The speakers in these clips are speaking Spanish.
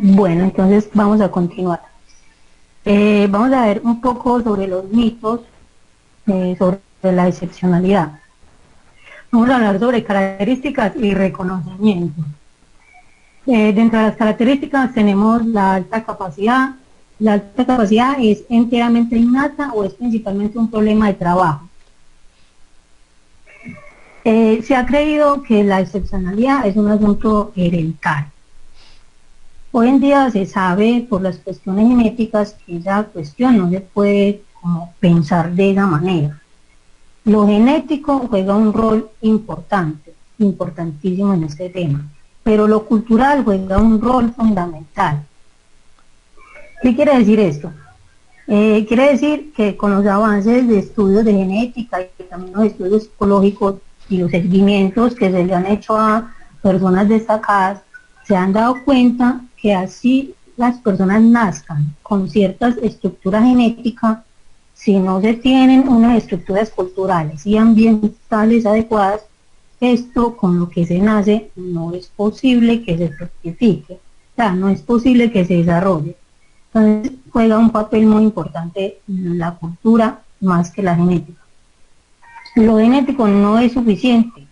Bueno, entonces vamos a continuar. Vamos a ver un poco sobre los mitos, sobre la excepcionalidad. Vamos a hablar sobre características y reconocimiento. Dentro de las características tenemos la alta capacidad. La alta capacidad es enteramente innata o es principalmente un problema de trabajo. Se ha creído que la excepcionalidad es un asunto hereditario. Hoy en día se sabe por las cuestiones genéticas que esa cuestión no se puede como pensar de esa manera. Lo genético juega un rol importante, importantísimo en este tema, pero lo cultural juega un rol fundamental. ¿Qué quiere decir esto? Quiere decir que con los avances de estudios de genética y también los estudios psicológicos y los seguimientos que se le han hecho a personas destacadas, se han dado cuenta que así las personas nazcan con ciertas estructuras genéticas, si no se tienen unas estructuras culturales y ambientales adecuadas, esto con lo que se nace no es posible que se fructifique, o sea, no es posible que se desarrolle. Entonces juega un papel muy importante la cultura más que la genética. Lo genético no es suficiente,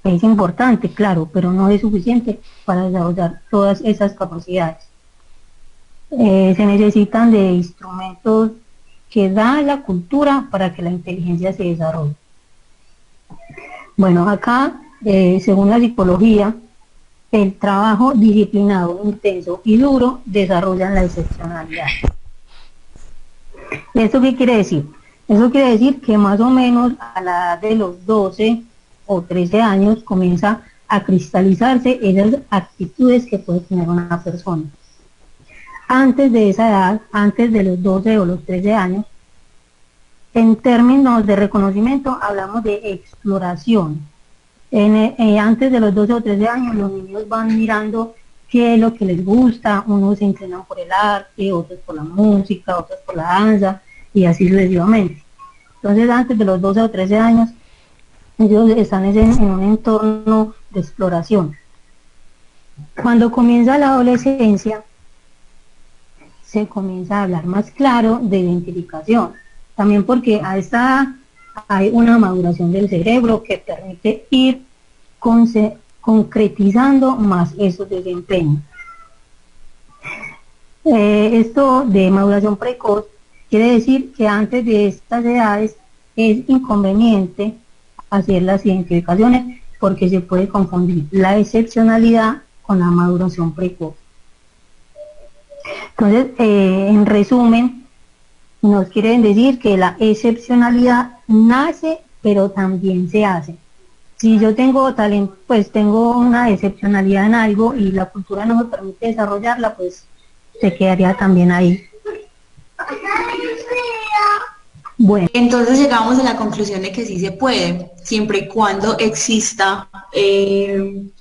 es importante, claro, pero no es suficiente para desarrollar todas esas capacidades. Se necesitan de instrumentos que da la cultura para que la inteligencia se desarrolle. Bueno, acá, según la psicología, el trabajo disciplinado, intenso y duro desarrollan la excepcionalidad. ¿Esto qué quiere decir? Eso quiere decir que más o menos a la edad de los 12 o 13 años comienza a cristalizarse esas actitudes que puede tener una persona. Antes de esa edad, antes de los 12 o los 13 años, en términos de reconocimiento hablamos de exploración. Antes de los 12 o 13 años los niños van mirando qué es lo que les gusta, unos se inclinan por el arte, otros por la música, otros por la danza y así sucesivamente. Entonces antes de los 12 o 13 años ellos están en un entorno de exploración. Cuando comienza la adolescencia se comienza a hablar más claro de identificación, también porque a esta edad hay una maduración del cerebro que permite ir concretizando más esos desempeños. Esto de maduración precoz quiere decir que antes de estas edades es inconveniente hacer las identificaciones porque se puede confundir la excepcionalidad con la maduración precoz. Entonces, en resumen, nos quieren decir que la excepcionalidad nace, pero también se hace. Si yo tengo talento, pues tengo una excepcionalidad en algo y la cultura no me permite desarrollarla, pues se quedaría también ahí. Bueno. Entonces llegamos a la conclusión de que sí se puede, siempre y cuando exista el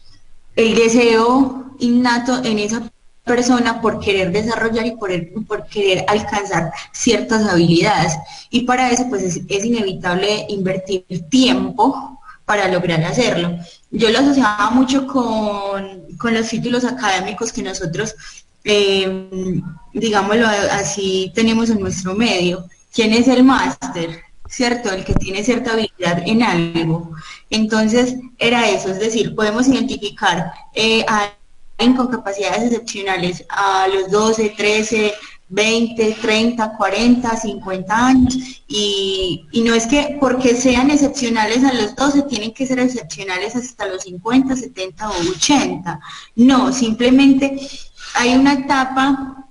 deseo innato en esa persona por querer desarrollar y por querer alcanzar ciertas habilidades. Y para eso pues es inevitable invertir tiempo para lograr hacerlo. Yo lo asociaba mucho con los títulos académicos que nosotros, digámoslo así, tenemos en nuestro medio. ¿Quién es el máster? ¿Cierto? El que tiene cierta habilidad en algo. Entonces era eso, es decir, podemos identificar a alguien con capacidades excepcionales a los 12, 13, 20, 30, 40, 50 años y no es que porque sean excepcionales a los 12 tienen que ser excepcionales hasta los 50, 70 o 80. No, simplemente hay una etapa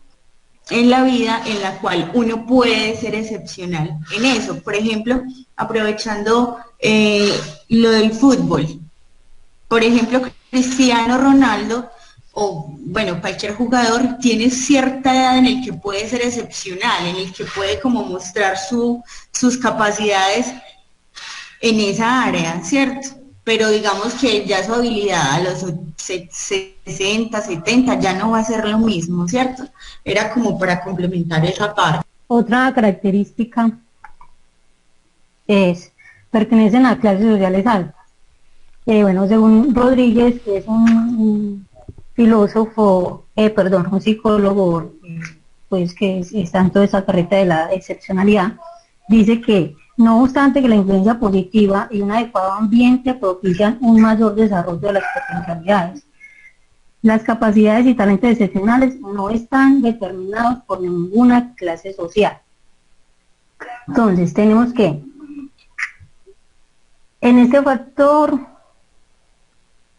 en la vida en la cual uno puede ser excepcional en eso. Por ejemplo, aprovechando lo del fútbol. Por ejemplo, Cristiano Ronaldo, o bueno, cualquier jugador tiene cierta edad en el que puede ser excepcional, en el que puede como mostrar sus capacidades en esa área, ¿cierto? Pero digamos que ya su habilidad a los 60, 70 ya no va a ser lo mismo, ¿cierto? Era como para complementar esa parte. Otra característica es, pertenecen a clases sociales altas. Bueno, según Rodríguez, que es un filósofo, perdón, un psicólogo, pues que está en toda esa carreta de la excepcionalidad, dice que no obstante que la influencia positiva y un adecuado ambiente propician un mayor desarrollo de las potencialidades, las capacidades y talentos excepcionales no están determinados por ninguna clase social. Entonces tenemos que, en este factor,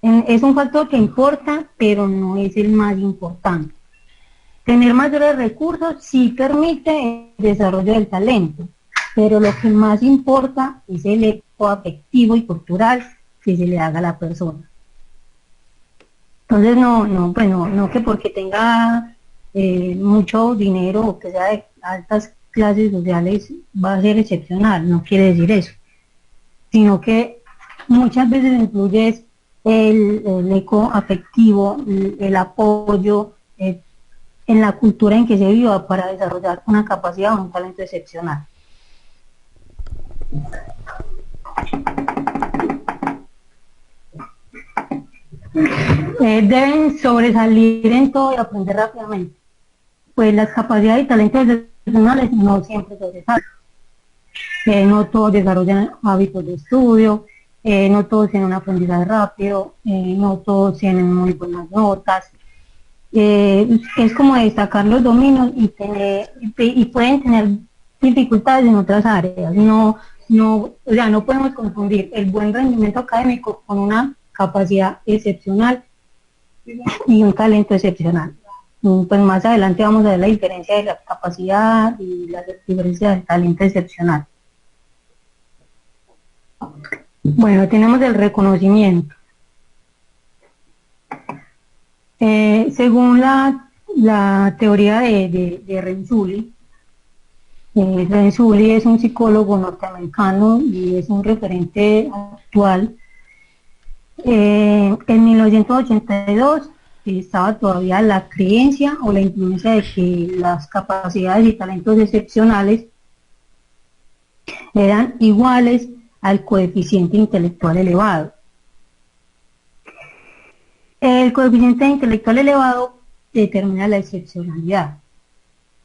es un factor que importa, pero no es el más importante. Tener mayores recursos sí permite el desarrollo del talento, pero lo que más importa es el eco afectivo y cultural que se le haga a la persona. Entonces no que porque tenga mucho dinero o que sea de altas clases sociales va a ser excepcional, no quiere decir eso, sino que muchas veces influye el eco afectivo, el apoyo en la cultura en que se viva para desarrollar una capacidad o un talento excepcional. Deben sobresalir en todo y aprender rápidamente, pues las capacidades y talentos excepcionales no siempre sobresalen. No todos desarrollan hábitos de estudio, no todos tienen un aprendizaje rápido, no todos tienen muy buenas notas. Es como destacar los dominios y pueden tener dificultades en otras áreas. O sea, no podemos confundir el buen rendimiento académico con una capacidad excepcional y un talento excepcional. Pues más adelante vamos a ver la diferencia de la capacidad y la diferencia del talento excepcional. Bueno, tenemos el reconocimiento. Según la teoría de Renzulli, Renzulli es un psicólogo norteamericano y es un referente actual. En 1982 estaba todavía la creencia o la influencia de que las capacidades y talentos excepcionales eran iguales al coeficiente intelectual elevado. El coeficiente intelectual elevado determina la excepcionalidad.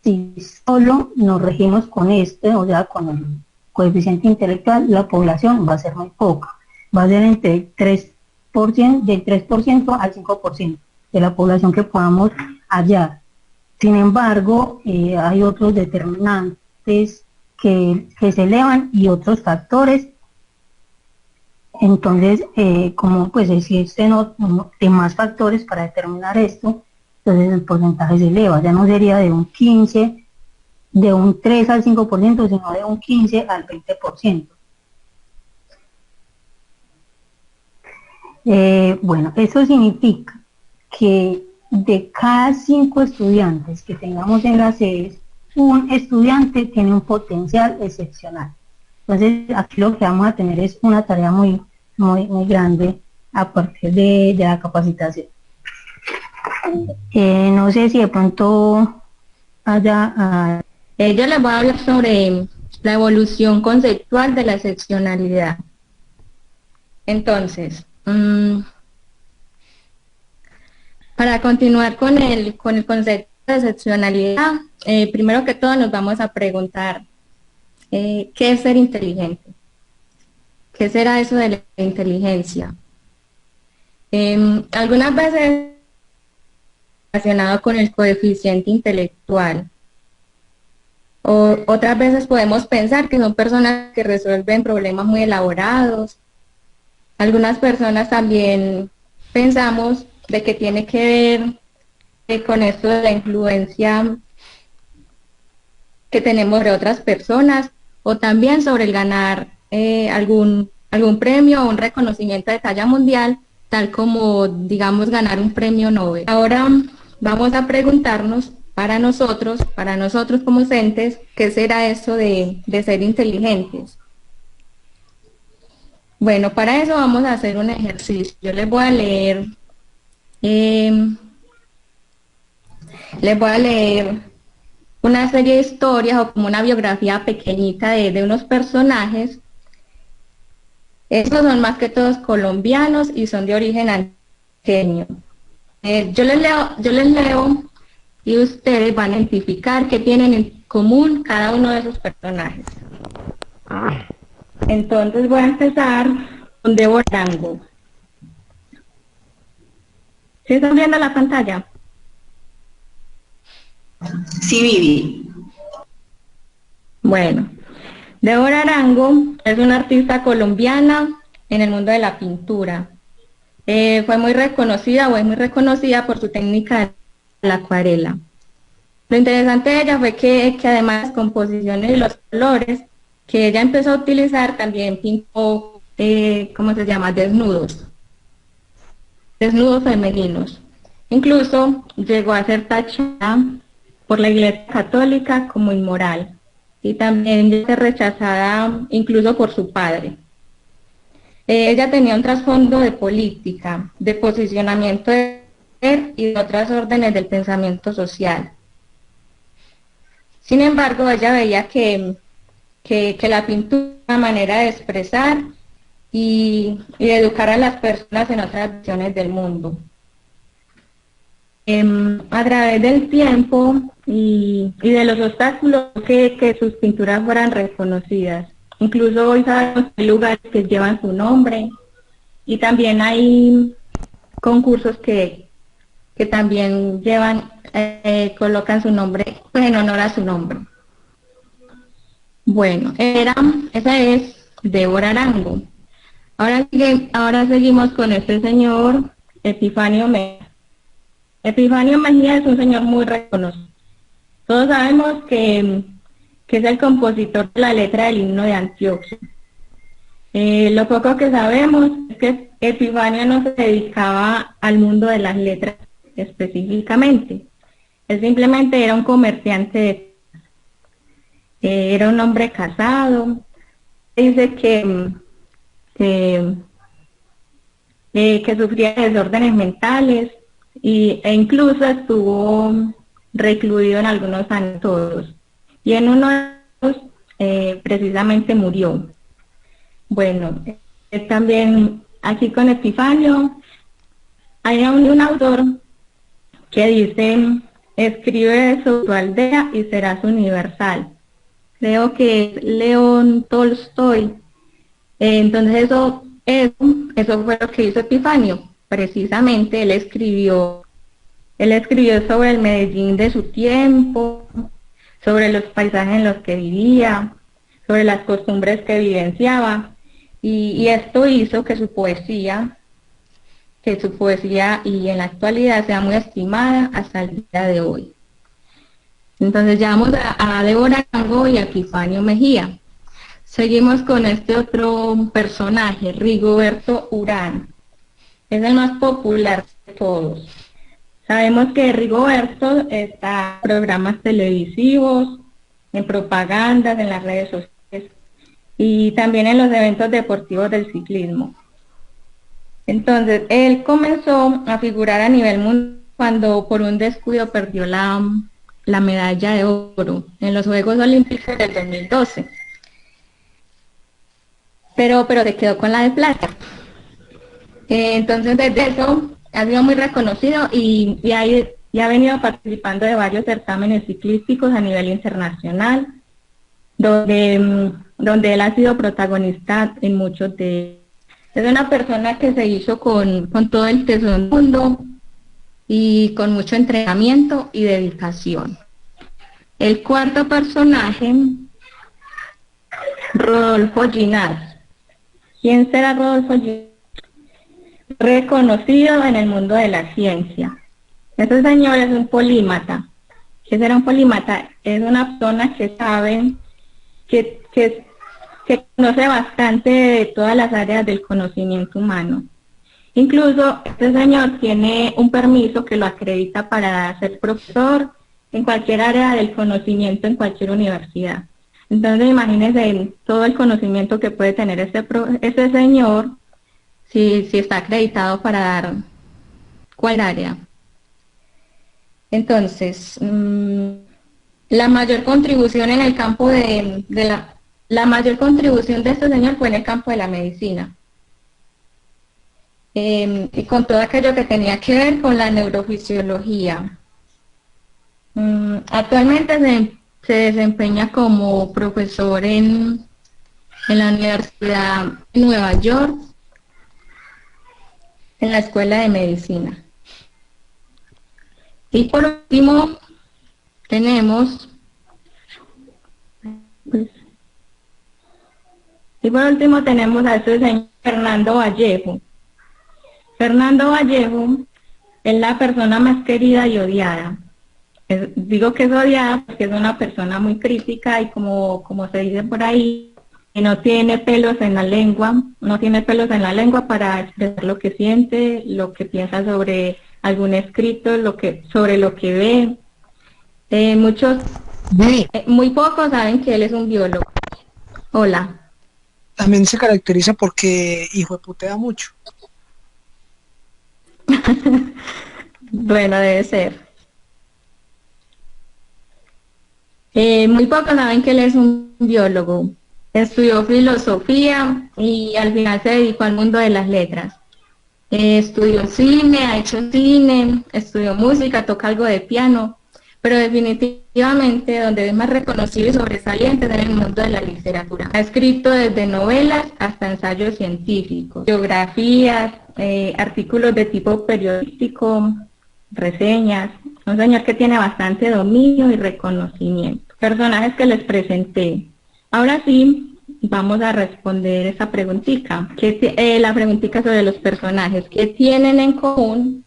Si solo nos regimos con o sea, con el coeficiente intelectual, la población va a ser muy poca. Va a ser entre 3%, del 3% al 5% de la población que podamos hallar. Sin embargo, hay otros determinantes que se elevan y otros factores. Entonces, como pues existen más factores para determinar esto, entonces el porcentaje se eleva, ya no sería de un 15, de un 3 al 5%, sino de un 15 al 20%. Bueno, eso significa que de cada 5 estudiantes que tengamos en las sedes, un estudiante tiene un potencial excepcional. Entonces, aquí lo que vamos a tener es una tarea muy grande a partir de la capacitación. No sé si de pronto haya... Yo les voy a hablar sobre la evolución conceptual de la excepcionalidad. Entonces, para continuar con el concepto de excepcionalidad, primero que todo nos vamos a preguntar ¿qué es ser inteligente? ¿Qué será eso de la inteligencia? Algunas veces relacionado con el coeficiente intelectual, o otras veces podemos pensar que son personas que resuelven problemas muy elaborados. Algunas personas también pensamos de que tiene que ver con esto de la influencia que tenemos de otras personas, o también sobre el ganar algún premio o un reconocimiento de talla mundial, tal como, digamos, ganar un premio Nobel. Ahora vamos a preguntarnos para nosotros como docentes, ¿qué será eso de ser inteligentes? Bueno, para eso vamos a hacer un ejercicio. Yo les voy a leer una serie de historias o como una biografía pequeñita de unos personajes. Estos son más que todos colombianos y son de origen antioqueño. Yo les leo y ustedes van a identificar qué tienen en común cada uno de esos personajes. Entonces voy a empezar con Débora Arango. ¿Sí están viendo la pantalla? Sí, Vivi. Bueno, Débora Arango es una artista colombiana en el mundo de la pintura. Fue muy reconocida o es muy reconocida por su técnica de la acuarela. Lo interesante de ella fue que además de las composiciones y los colores que ella empezó a utilizar, también pintó, ¿cómo se llama? Desnudos femeninos. Incluso llegó a ser tachada por la Iglesia Católica como inmoral y también fue rechazada incluso por su padre. Ella tenía un trasfondo de política, de posicionamiento de poder y de otras órdenes del pensamiento social. Sin embargo, ella veía que la pintura era una manera de expresar y de educar a las personas en otras visiones del mundo. A través del tiempo y de los obstáculos que sus pinturas fueran reconocidas. Incluso hoy sabemos que hay lugares que llevan su nombre y también hay concursos que también llevan, colocan su nombre, pues en honor a su nombre. Bueno, esa es Débora Arango. Ahora seguimos con este señor, Epifanio Mejía. Epifanio Mejía es un señor muy reconocido. Todos sabemos que es el compositor de la letra del himno de Antioquia. Lo poco que sabemos es que Epifanio no se dedicaba al mundo de las letras específicamente. Él simplemente era un comerciante era un hombre casado. Dice que sufría de desórdenes mentales e incluso estuvo recluido en algunos sanatorios. Y en uno de ellos precisamente murió. Bueno, también aquí con Epifanio hay un autor que dice: escribe sobre tu aldea y serás universal. Creo que es León Tolstoy. Entonces eso fue lo que hizo Epifanio. Precisamente él escribió sobre el Medellín de su tiempo, sobre los paisajes en los que vivía, sobre las costumbres que vivenciaba, y esto hizo que su poesía y en la actualidad sea muy estimada hasta el día de hoy. Entonces llamamos a Débora Arango y a Epifanio Mejía. Seguimos con este otro personaje, Rigoberto Urán. Es el más popular de todos. Sabemos que Rigoberto está en programas televisivos, en propagandas, en las redes sociales y también en los eventos deportivos del ciclismo. Entonces, él comenzó a figurar a nivel mundial cuando por un descuido perdió la medalla de oro en los Juegos Olímpicos del 2012. Pero se quedó con la de plata. Entonces, desde eso ha sido muy reconocido y ha venido participando de varios certámenes ciclísticos a nivel internacional, donde él ha sido protagonista en muchos de ellos. Es una persona que se hizo con todo el tesón del mundo y con mucho entrenamiento y dedicación. El cuarto personaje, Rodolfo Ginás. ¿Quién será Rodolfo Ginás? Reconocido en el mundo de la ciencia. Este señor es un polímata. ¿Qué será un polímata? Es una persona que sabe, que conoce bastante de todas las áreas del conocimiento humano. Incluso este señor tiene un permiso que lo acredita para ser profesor en cualquier área del conocimiento en cualquier universidad. Entonces imagínense todo el conocimiento que puede tener este señor si está acreditado para dar cuál área. Entonces, la mayor contribución en el campo la mayor contribución de este señor fue en el campo de la medicina. y con todo aquello que tenía que ver con la neurofisiología. Actualmente se desempeña como profesor en la Universidad de Nueva York, en la Escuela de Medicina. Y por último, tenemos a este señor Fernando Vallejo. Fernando Vallejo es la persona más querida y odiada. Digo que es odiada porque es una persona muy crítica y como se dice por ahí, que no tiene pelos en la lengua, para expresar lo que siente, lo que piensa sobre algún escrito, sobre lo que ve. Muy pocos saben que él es un biólogo. Hola. También se caracteriza porque hijo de putea mucho. Bueno, debe ser. Muy pocos saben que él es un biólogo. Estudió filosofía y al final se dedicó al mundo de las letras. Estudió cine, ha hecho cine, estudió música, toca algo de piano, pero definitivamente donde es más reconocido y sobresaliente es en el mundo de la literatura. Ha escrito desde novelas hasta ensayos científicos, biografías, artículos de tipo periodístico, reseñas. Un señor que tiene bastante dominio y reconocimiento. Personajes que les presenté. Ahora sí, vamos a responder esa preguntita. La preguntita sobre los personajes. ¿Qué tienen en común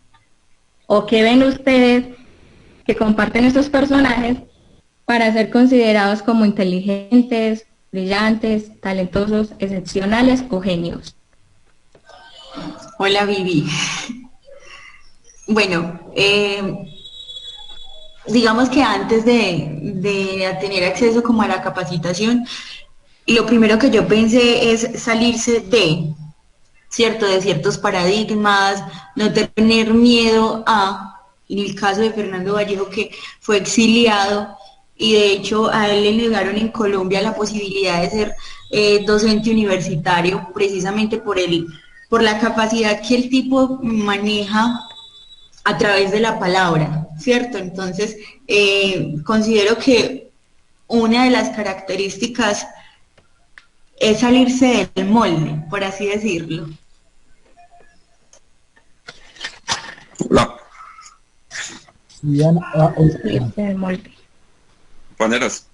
o qué ven ustedes que comparten estos personajes para ser considerados como inteligentes, brillantes, talentosos, excepcionales o genios? Hola, Vivi. Bueno, digamos que antes de tener acceso como a la capacitación, lo primero que yo pensé es salirse de ciertos paradigmas, no tener miedo en el caso de Fernando Vallejo, que fue exiliado y de hecho a él le negaron en Colombia la posibilidad de ser docente universitario precisamente por la capacidad que el tipo maneja a través de la palabra, ¿cierto? Entonces, considero que una de las características es salirse del molde, por así decirlo. Hola. Salirse del molde. Compañeras.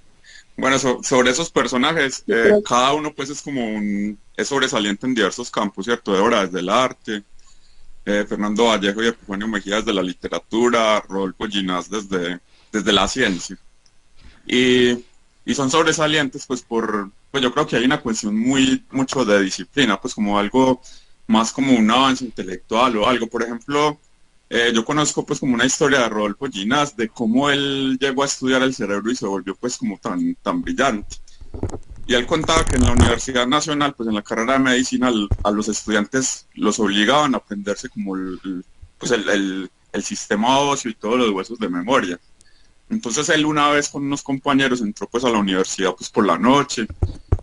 Bueno, sobre esos personajes, cada uno pues es sobresaliente en diversos campos, ¿cierto? Débora desde el arte, Fernando Vallejo y Epifanio Mejía desde la literatura, Rodolfo Ginás desde la ciencia. Y son sobresalientes pues pues yo creo que hay una cuestión mucho de disciplina, pues como algo más como un avance intelectual o algo. Por ejemplo, yo conozco pues como una historia de Rodolfo Ginás de cómo él llegó a estudiar el cerebro y se volvió pues como tan brillante. Y él contaba que en la Universidad Nacional, pues en la carrera de medicina, a los estudiantes los obligaban a aprenderse como el sistema óseo y todos los huesos de memoria. Entonces él una vez con unos compañeros entró pues a la universidad pues por la noche,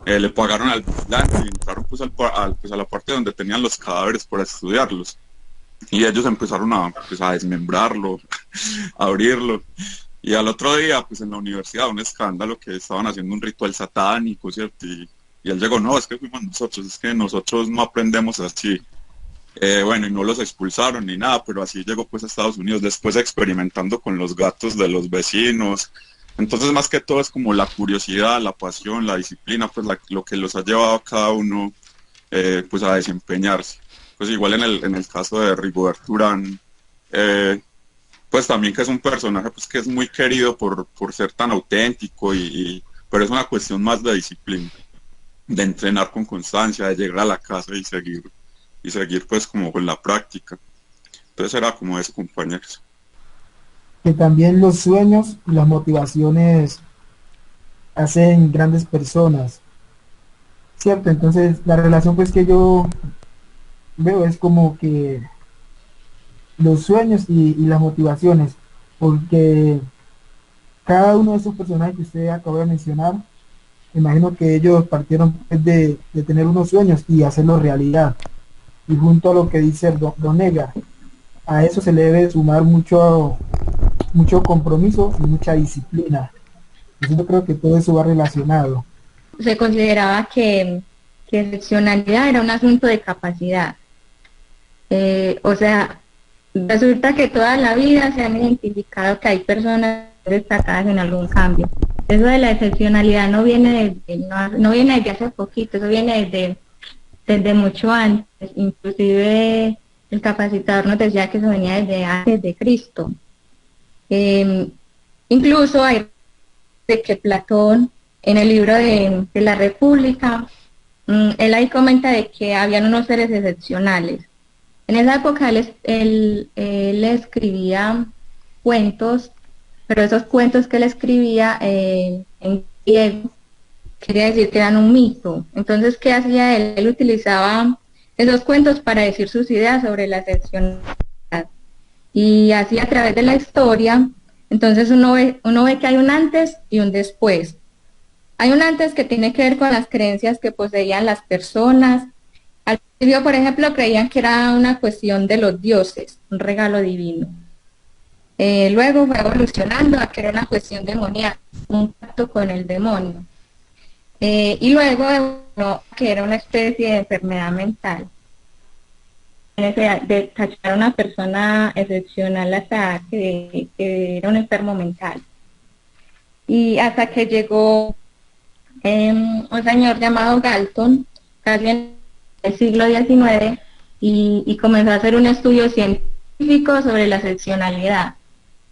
le pagaron al vigilante y entraron pues a la parte donde tenían los cadáveres para estudiarlos. Y ellos empezaron a desmembrarlo, a abrirlo. Y al otro día, pues en la universidad, un escándalo que estaban haciendo un ritual satánico, ¿cierto? Y él llegó, no, es que fuimos nosotros, es que nosotros no aprendemos así. Bueno, y no los expulsaron ni nada, pero así llegó pues a Estados Unidos, después experimentando con los gatos de los vecinos. Entonces, más que todo es como la curiosidad, la pasión, la disciplina, pues lo que los ha llevado a cada uno pues a desempeñarse. Pues igual en el caso de Rigoberto Urán, pues también que es un personaje pues que es muy querido por ser tan auténtico, pero es una cuestión más de disciplina, de entrenar con constancia, de llegar a la casa y seguir pues como con la práctica. Entonces era como eso, compañeros. Que también los sueños y las motivaciones hacen grandes personas, ¿cierto? Entonces la relación pues que yo veo es como que los sueños y las motivaciones, porque cada uno de esos personajes que usted acaba de mencionar, me imagino que ellos partieron pues, de tener unos sueños y hacerlos realidad. y junto a lo que dice Don Edgar, a eso se le debe sumar mucho compromiso y mucha disciplina. Entonces yo creo que todo eso va relacionado. Se consideraba que excepcionalidad era un asunto de capacidad. O sea, resulta que toda la vida se han identificado que hay personas destacadas en algún cambio. Eso de la excepcionalidad no viene no viene desde hace poquito, eso viene desde mucho antes. Inclusive el capacitador nos decía que eso venía desde antes de Cristo. Incluso hay de que Platón, en el libro de la República, él ahí comenta de que habían unos seres excepcionales. En esa época él escribía cuentos, pero esos cuentos que él escribía en griego, quería decir que eran un mito. Entonces, ¿qué hacía él? Él utilizaba esos cuentos para decir sus ideas sobre la excepcionalidad. Y así a través de la historia, entonces uno ve que hay un antes y un después. Hay un antes que tiene que ver con las creencias que poseían las personas. Al principio, por ejemplo, creían que era una cuestión de los dioses, un regalo divino. Luego fue evolucionando a que era una cuestión demoníaca, un pacto con el demonio. Y luego evolucionó a que era una especie de enfermedad mental. De tachar a una persona excepcional hasta que era un enfermo mental. Y hasta que llegó un señor llamado Galton, casi en el siglo XIX, y comenzó a hacer un estudio científico sobre la excepcionalidad.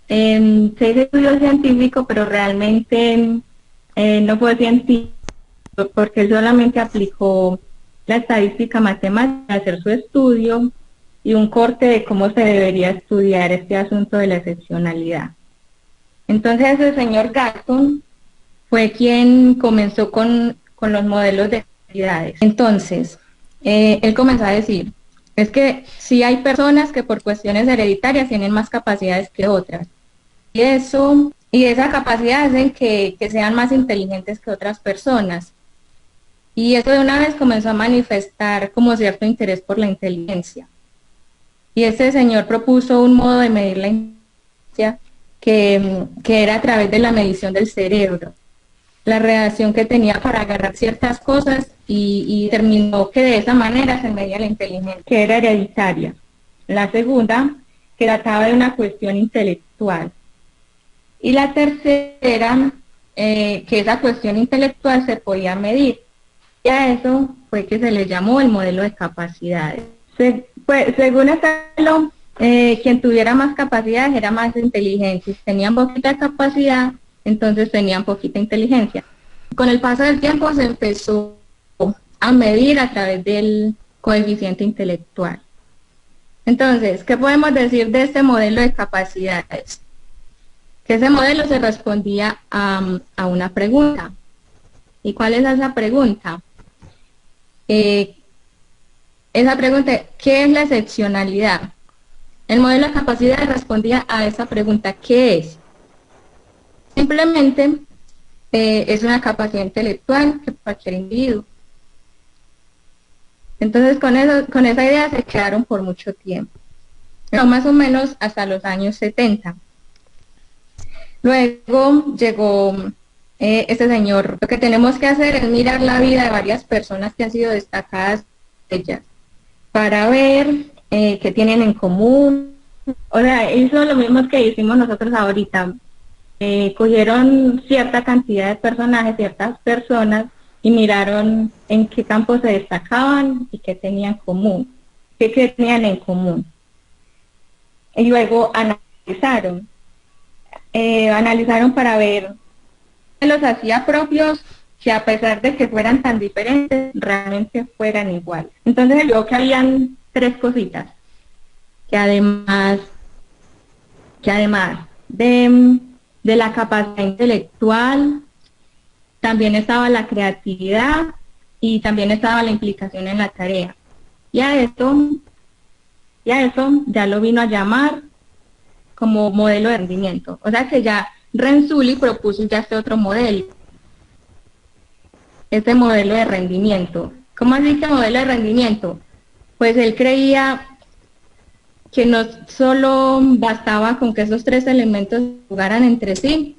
Se hizo estudio científico, pero realmente no fue científico, porque él solamente aplicó la estadística matemática a hacer su estudio y un corte de cómo se debería estudiar este asunto de la excepcionalidad. Entonces el señor Galton fue quien comenzó con los modelos de actividades. Entonces, él comenzó a decir, es que sí hay personas que por cuestiones hereditarias tienen más capacidades que otras. Y esa capacidad hacen que sean más inteligentes que otras personas. Y eso de una vez comenzó a manifestar como cierto interés por la inteligencia. Y este señor propuso un modo de medir la inteligencia que era a través de la medición del cerebro, la reacción que tenía para agarrar ciertas cosas y determinó que de esa manera se medía la inteligencia, que era hereditaria. La segunda, que trataba de una cuestión intelectual. Y la tercera, que esa cuestión intelectual se podía medir. Y a eso fue que se le llamó el modelo de capacidades. Según este modelo, quien tuviera más capacidades era más inteligente. Si tenían poquita capacidad, entonces tenían poquita inteligencia. Con el paso del tiempo se empezó a medir a través del coeficiente intelectual. Entonces, ¿qué podemos decir de este modelo de capacidades? Que ese modelo se respondía a una pregunta. ¿Y cuál es esa pregunta? Esa pregunta, ¿qué es la excepcionalidad? El modelo de capacidades respondía a esa pregunta, ¿qué es? Simplemente es una capacidad intelectual que cualquier individuo. Entonces con esa idea se quedaron por mucho tiempo, pero más o menos hasta los años 70. Luego llegó este señor. Lo que tenemos que hacer es mirar la vida de varias personas que han sido destacadas de ellas, para ver qué tienen en común. O sea, hizo lo mismo que hicimos nosotros ahorita. Cogieron cierta cantidad de personajes, ciertas personas, y miraron en qué campos se destacaban y qué tenían común, qué tenían en común. Y luego analizaron para ver qué los hacía propios, que a pesar de que fueran tan diferentes, realmente fueran iguales. Entonces vio que habían tres cositas, que además de la capacidad intelectual, también estaba la creatividad y también estaba la implicación en la tarea. Y a eso ya lo vino a llamar como modelo de rendimiento. O sea que ya Renzulli propuso ya este otro modelo, este modelo de rendimiento. ¿Cómo así que modelo de rendimiento? pues él creía que no solo bastaba con que esos tres elementos jugaran entre sí,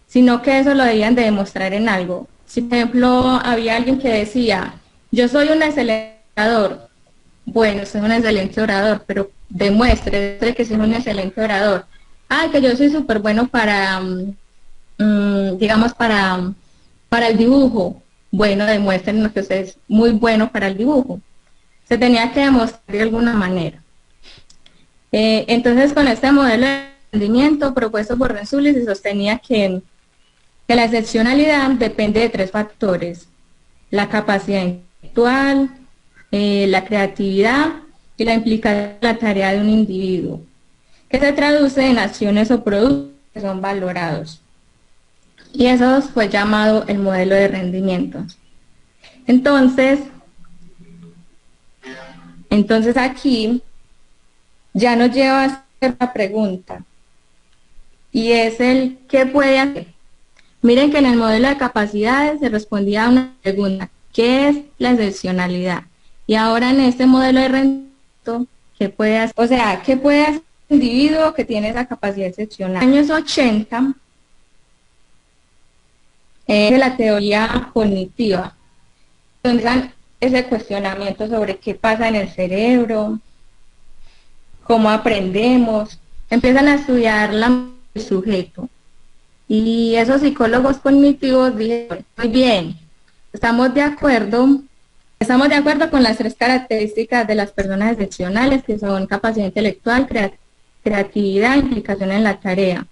sino que eso lo debían de demostrar en algo. Si, por ejemplo, había alguien que decía, yo soy un excelente orador, bueno, soy un excelente orador, pero demuestre que soy un excelente orador. Ah, que yo soy súper bueno para, digamos, para el dibujo. Bueno, demuestren que usted es muy bueno para el dibujo. Se tenía que demostrar de alguna manera. Entonces, con este modelo de rendimiento propuesto por Renzulli, se sostenía que la excepcionalidad depende de tres factores: la capacidad intelectual, la creatividad y la implicación de la tarea de un individuo, que se traduce en acciones o productos que son valorados. Y eso fue llamado el modelo de rendimiento. Entonces aquí ya nos lleva a hacer la pregunta, y es el ¿qué puede hacer? Miren que en el modelo de capacidades se respondía a una pregunta: ¿qué es la excepcionalidad? Y ahora en este modelo de rendimiento, ¿qué puede hacer? O sea, ¿qué puede hacer un individuo que tiene esa capacidad excepcional? En los años 80, de la teoría cognitiva, donde dan ese cuestionamiento sobre qué pasa en el cerebro, cómo aprendemos, empiezan a estudiar el sujeto. Y esos psicólogos cognitivos dijeron, muy bien, estamos de acuerdo con las tres características de las personas excepcionales, que son capacidad intelectual, creatividad, implicación en la tarea.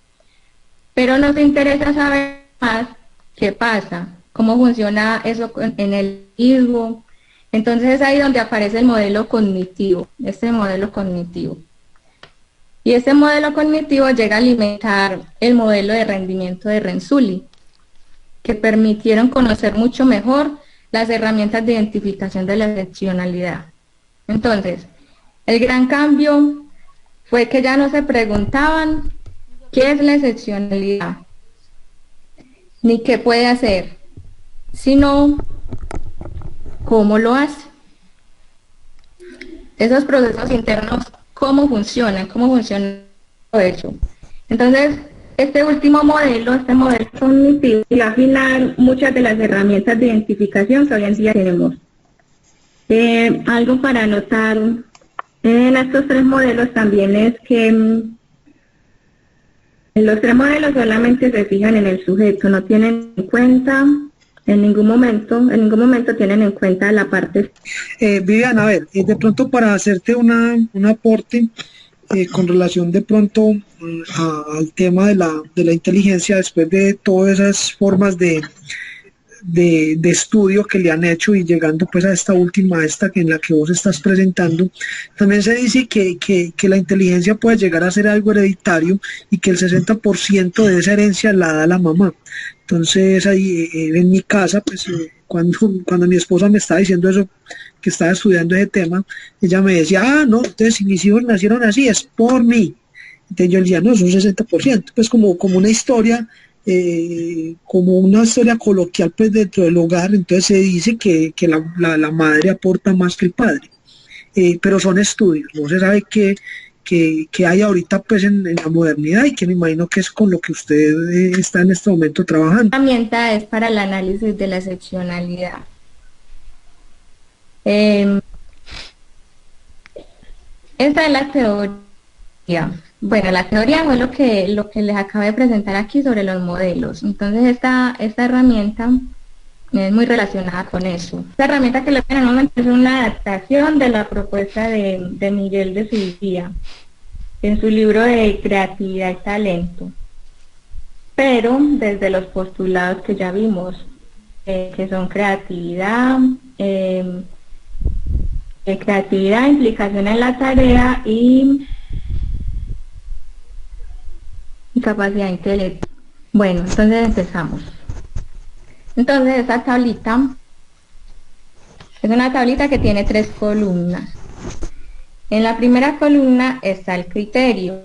Pero nos interesa saber más qué pasa, cómo funciona eso en el individuo. Entonces es ahí donde aparece el modelo cognitivo, este modelo cognitivo. Y este modelo cognitivo llega a alimentar el modelo de rendimiento de Renzulli, que permitieron conocer mucho mejor las herramientas de identificación de la excepcionalidad. Entonces, el gran cambio fue que ya no se preguntaban qué es la excepcionalidad, ni qué puede hacer, sino cómo lo hace. Esos procesos internos, cómo funciona todo eso. Entonces, este último modelo, este modelo cognitivo, y afinar muchas de las herramientas de identificación que hoy en día tenemos. Algo para notar en estos tres modelos también es que los tres modelos solamente se fijan en el sujeto, no tienen en cuenta en ningún momento tienen en cuenta la parte. Viviana, a ver, de pronto para hacerte un aporte con relación de pronto al tema de la inteligencia, después de todas esas formas de estudio que le han hecho y llegando pues a esta última, en la que vos estás presentando, también se dice que la inteligencia puede llegar a ser algo hereditario y que el 60% de esa herencia la da la mamá. Entonces ahí en mi casa, pues cuando mi esposa me estaba diciendo eso, que estaba estudiando ese tema, ella me decía, no, entonces si mis hijos nacieron así, es por mí. Entonces yo le decía, no, es un 60%, pues como una historia, coloquial pues dentro del hogar. Entonces se dice que la madre aporta más que el padre, pero son estudios, no se sabe qué hay ahorita pues en la modernidad, y que me imagino que es con lo que usted está en este momento trabajando. La herramienta es para el análisis de la excepcionalidad. Esta es la teoría. Bueno, la teoría fue lo que les acabo de presentar aquí sobre los modelos. Entonces esta herramienta es muy relacionada con eso. Esta herramienta que le ponen en un momento es una adaptación de la propuesta de Miguel de Silvia en su libro de Creatividad y Talento, pero desde los postulados que ya vimos, que son creatividad, implicación en la tarea y capacidad intelectual. Bueno, entonces empezamos. Entonces esta tablita es una tablita que tiene 3 columnas. En la primera columna está el criterio.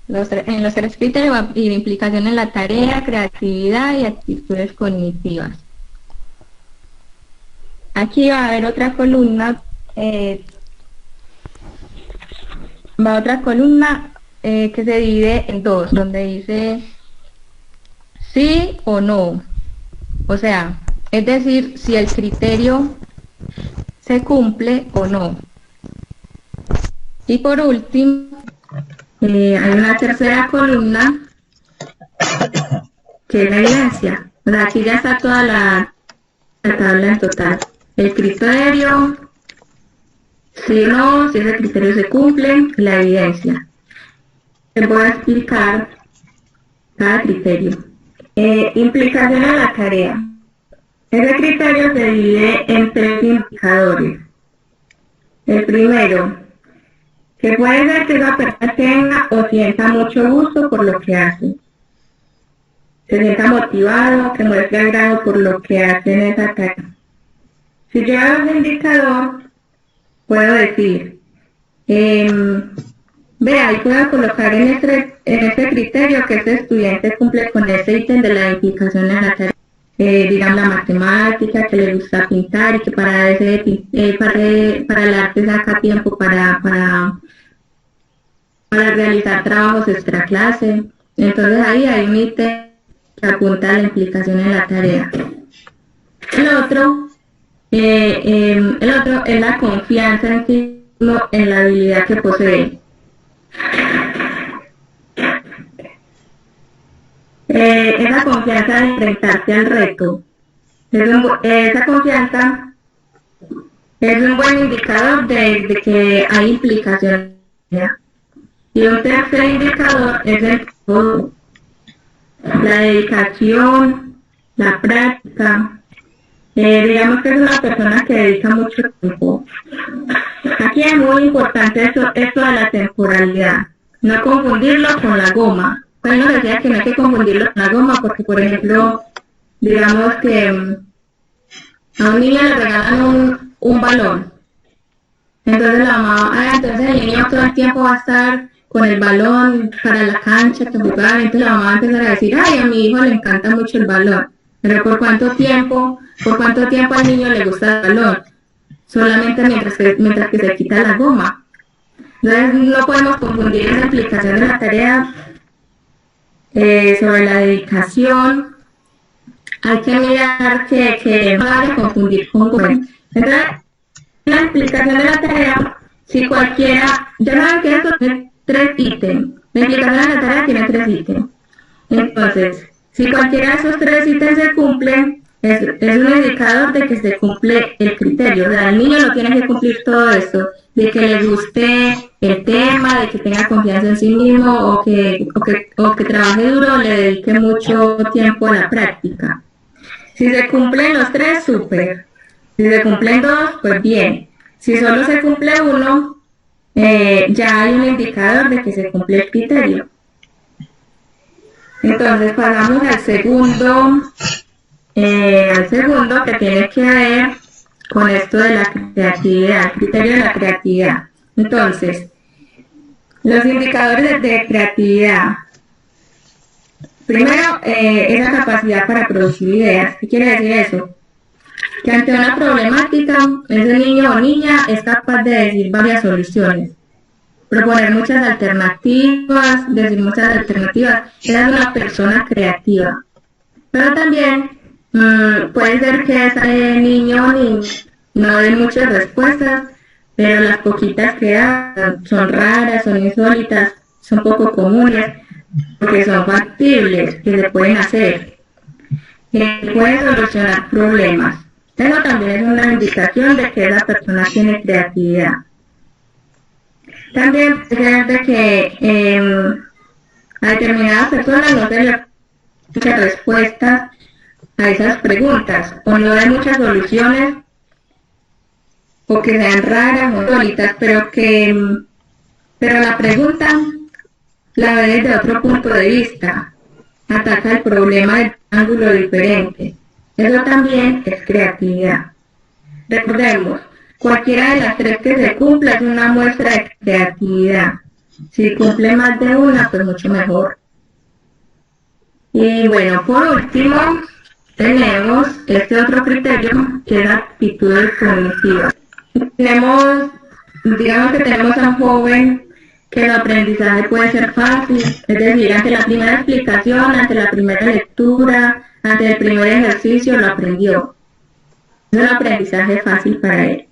En los 3 criterios y implicación en la tarea, creatividad y actitudes cognitivas. Aquí va a haber otra columna va otra columna que se divide en dos, donde dice sí o no. O sea, es decir, si el criterio se cumple o no. Y por último, hay una tercera columna que es la evidencia. O sea, aquí ya está toda la tabla en total. El criterio, si o no, si ese criterio se cumple, la evidencia. Les voy a explicar cada criterio. Implicación a la tarea. Ese criterio se divide en 3 indicadores. El primero, que puede ser que esa persona tenga o sienta mucho gusto por lo que hace. Se sienta motivado, que muestre agrado por lo que hace en esa tarea. Si yo hago ese indicador, puedo decir, vea, y puedo colocar en este criterio que este estudiante cumple con ese ítem de la implicación en la tarea. Digamos la matemática, que le gusta pintar y que para el arte saca tiempo para realizar trabajos extra clase. Entonces ahí hay un ítem que apunta a la implicación en la tarea. El otro es la confianza en sí mismo, en la habilidad que posee. Esa confianza de enfrentarse al reto. Esa confianza es un buen indicador de que hay implicación. Y un tercer indicador es la dedicación, la práctica. Digamos que es una persona que dedica mucho tiempo. Aquí es muy importante esto de la temporalidad. No confundirlo con la goma. Pues nos decía que no hay que confundirlo con la goma porque, por ejemplo, digamos que a un niño le regalan un balón. Entonces la mamá, entonces el niño todo el tiempo va a estar con el balón para la cancha, que jugar. Entonces la mamá va a empezar a decir, ay, a mi hijo le encanta mucho el balón. Pero ¿por cuánto tiempo al niño le gusta el balón? Solamente mientras que se quita la goma. Entonces no podemos confundir esa implicación de la tarea sobre la dedicación. Hay que mirar que no hay que confundir con goma. Entonces, la implicación de la tarea, si cualquiera, ya saben que esto tiene 3 ítems. La implicación de la tarea tiene 3 ítems. Entonces, si cualquiera de esos 3 ítems se cumplen, es un indicador de que se cumple el criterio. O sea, el niño no tiene que cumplir todo esto, de que le guste el tema, de que tenga confianza en sí mismo o que trabaje duro, le dedique mucho tiempo a la práctica. Si se cumplen los 3, súper. Si se cumplen 2, pues bien. Si solo se cumple 1, ya hay un indicador de que se cumple el criterio. Entonces pasamos al segundo que tiene que ver con esto de la creatividad, el criterio de la creatividad. Entonces, los indicadores de creatividad. Primero, es la capacidad para producir ideas. ¿Qué quiere decir eso? Que ante una problemática, ese niño o niña es capaz de decir varias soluciones, proponer muchas alternativas, decir muchas alternativas. Esa es una persona creativa. Pero también puede ser que ese niño o niña no dé muchas respuestas, pero las poquitas que dan son raras, son insólitas, son poco comunes, porque son factibles, que se pueden hacer, que pueden solucionar problemas. Eso también es una indicación de que la persona tiene creatividad. También puede ser de que a determinadas personas no se les muchas respuestas a esas preguntas, o no hay muchas soluciones, o que sean raras o insólitas, pero la pregunta la ve desde otro punto de vista, ataca el problema de un ángulo diferente. Eso también es creatividad. Recordemos, cualquiera de las 3 que se cumpla es una muestra de creatividad. Si cumple más de una, pues mucho mejor. Y bueno, por último, tenemos este otro criterio que es la aptitudes cognitivas. Digamos que tenemos a un joven que el aprendizaje puede ser fácil, es decir, ante la primera explicación, ante la primera lectura, ante el primer ejercicio lo aprendió. Es un aprendizaje fácil para él.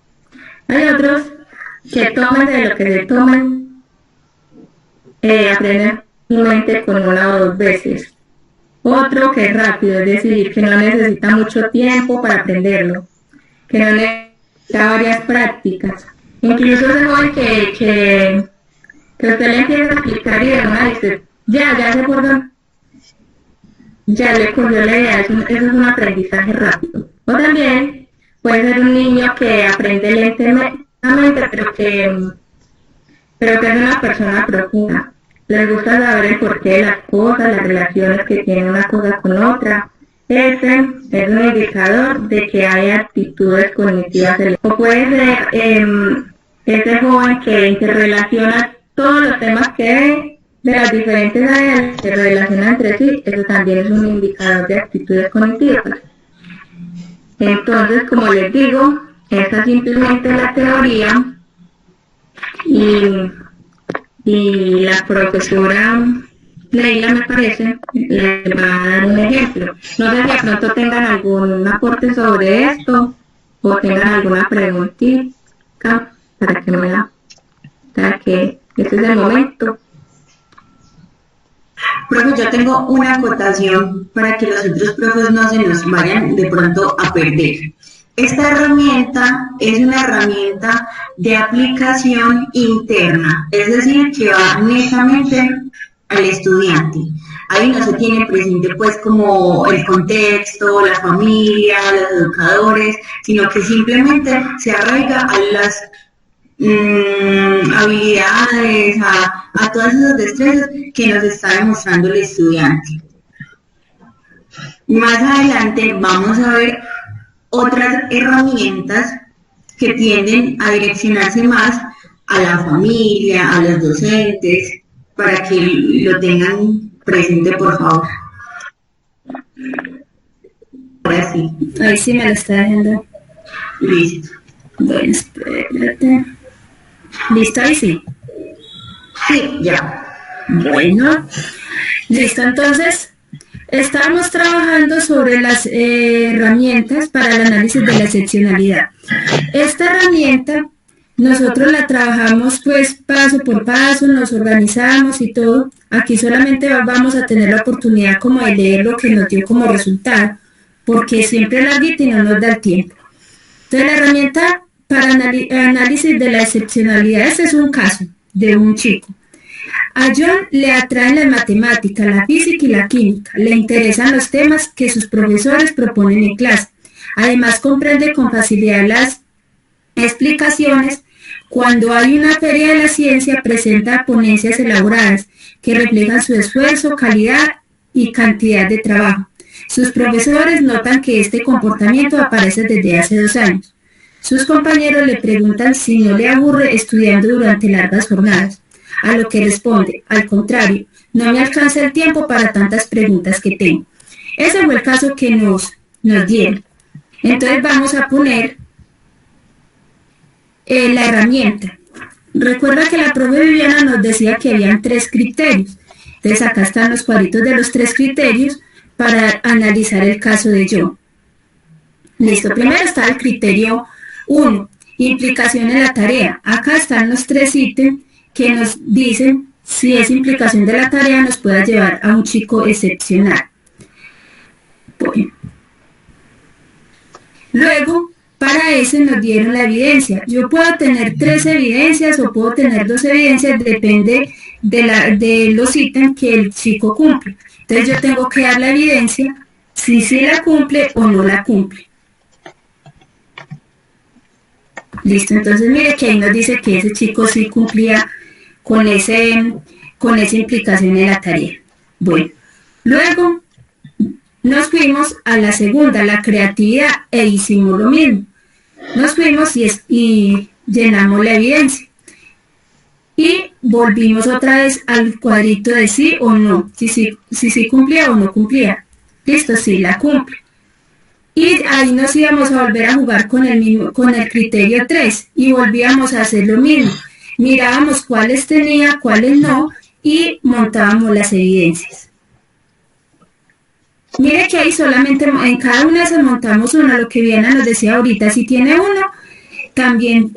Hay otros que toman de lo que se toman, aprenden fácilmente con una o dos veces. Otro que es rápido, es decir, que no necesita mucho tiempo para aprenderlo, que no necesita varias prácticas. Incluso ese joven que usted le empieza a explicar y de una dice, ya se acordó, ya le cogió la idea, eso es un aprendizaje rápido. O también puede ser un niño que aprende lentamente, pero que es una persona profunda. Les gusta saber el porqué de las cosas, las relaciones que tiene una cosa con otra. Ese es un indicador de que hay actitudes cognitivas. O puede ser ese joven que interrelaciona todos los temas que ve de las diferentes áreas, se relacionan entre sí. Eso también es un indicador de actitudes cognitivas. Entonces, como les digo, esta es simplemente la teoría y la profesora Leila, me parece, le va a dar un ejemplo. No sé si de pronto tengan algún aporte sobre esto o tengan alguna preguntita para que este es el momento. Profe, yo tengo una acotación para que los otros profes no se nos vayan de pronto a perder. Esta herramienta es una herramienta de aplicación interna, es decir, que va netamente al estudiante. Ahí no se tiene presente pues como el contexto, la familia, los educadores, sino que simplemente se arraiga a las habilidades, a todas esas destrezas que nos está demostrando el estudiante. Más adelante vamos a ver otras herramientas que tienden a direccionarse más a la familia, a los docentes, para que lo tengan presente, por favor. Ahora sí. Ahí sí me lo está dejando. Listo. Bueno, espérate. ¿Listo? Ahí sí. Sí, ya. Bueno, listo. Entonces, estábamos trabajando sobre las herramientas para el análisis de la excepcionalidad. Esta herramienta nosotros la trabajamos pues paso por paso, nos organizamos y todo. Aquí solamente vamos a tener la oportunidad como de leer lo que nos dio como resultado, porque siempre es larguita y no nos da el tiempo. Entonces la herramienta para análisis de la excepcionalidad, este es un caso de un chico. A John le atraen las matemáticas, la física y la química. Le interesan los temas que sus profesores proponen en clase. Además, comprende con facilidad las explicaciones. Cuando hay una feria de la ciencia, presenta ponencias elaboradas que reflejan su esfuerzo, calidad y cantidad de trabajo. Sus profesores notan que este comportamiento aparece desde hace 2 años. Sus compañeros le preguntan si no le aburre estudiando durante largas jornadas. A lo que responde, al contrario, no me alcanza el tiempo para tantas preguntas que tengo. Ese fue el caso que nos dieron. Entonces vamos a poner la herramienta. Recuerda que la profe Viviana nos decía que habían 3 criterios. Entonces acá están los cuadritos de los 3 criterios para analizar el caso de John. Listo, primero está el criterio 1, implicación en la tarea. Acá están los 3 ítems que nos dicen si esa implicación de la tarea nos pueda llevar a un chico excepcional. Bueno. Luego, para ese nos dieron la evidencia. Yo puedo tener 3 evidencias o puedo tener 2 evidencias, depende de los ítems que el chico cumple. Entonces yo tengo que dar la evidencia si sí la cumple o no la cumple. Listo, entonces mire que ahí nos dice que ese chico sí cumplía con esa implicación en la tarea. Bueno, luego nos fuimos a la segunda, la creatividad, e hicimos lo mismo. Nos fuimos y llenamos la evidencia. Y volvimos otra vez al cuadrito de sí o no, si cumplía o no cumplía. Listo, sí la cumple. Y ahí nos íbamos a volver a jugar con el criterio 3 y volvíamos a hacer lo mismo. mirábamos cuáles tenía, cuáles no, y montábamos las evidencias. Mire que ahí solamente en cada una de esas montamos una, lo que Viana nos decía ahorita, si tiene uno, también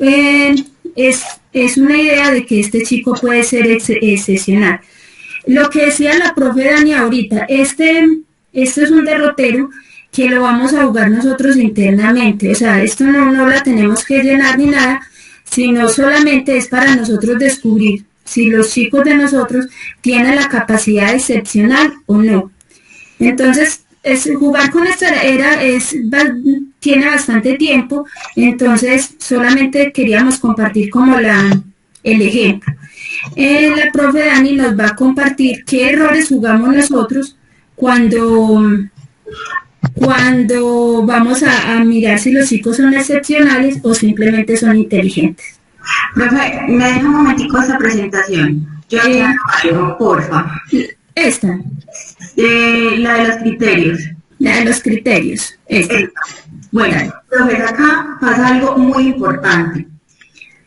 es una idea de que este chico puede ser excepcional. Lo que decía la profe Dani ahorita, este es un derrotero que lo vamos a jugar nosotros internamente, o sea, esto no la tenemos que llenar ni nada, sino solamente es para nosotros descubrir si los chicos de nosotros tienen la capacidad excepcional o no. Entonces, jugar con esta tiene bastante tiempo, entonces solamente queríamos compartir como el ejemplo. La profe Dani nos va a compartir qué errores jugamos nosotros cuando vamos a mirar si los chicos son excepcionales o simplemente son inteligentes. Profe, me deja un momentico esta presentación. Yo algo, porfa. Esta. La de los criterios. La de los criterios. Esta. Bueno, profe, acá pasa algo muy importante.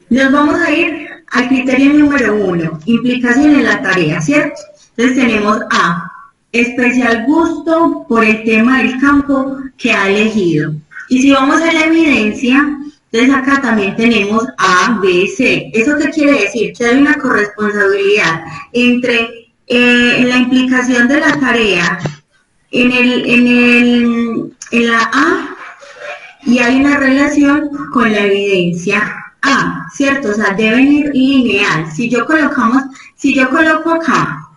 Nos vamos a ir al criterio número 1, implicación en la tarea, ¿cierto? Entonces tenemos A, especial gusto por el tema del campo que ha elegido. Y si vamos a la evidencia, entonces acá también tenemos A, B, C. ¿Eso qué quiere decir? Que hay una corresponsabilidad entre la implicación de la tarea en la A y hay una relación con la evidencia A, ¿cierto? O sea, deben ir lineal. Si yo coloco acá,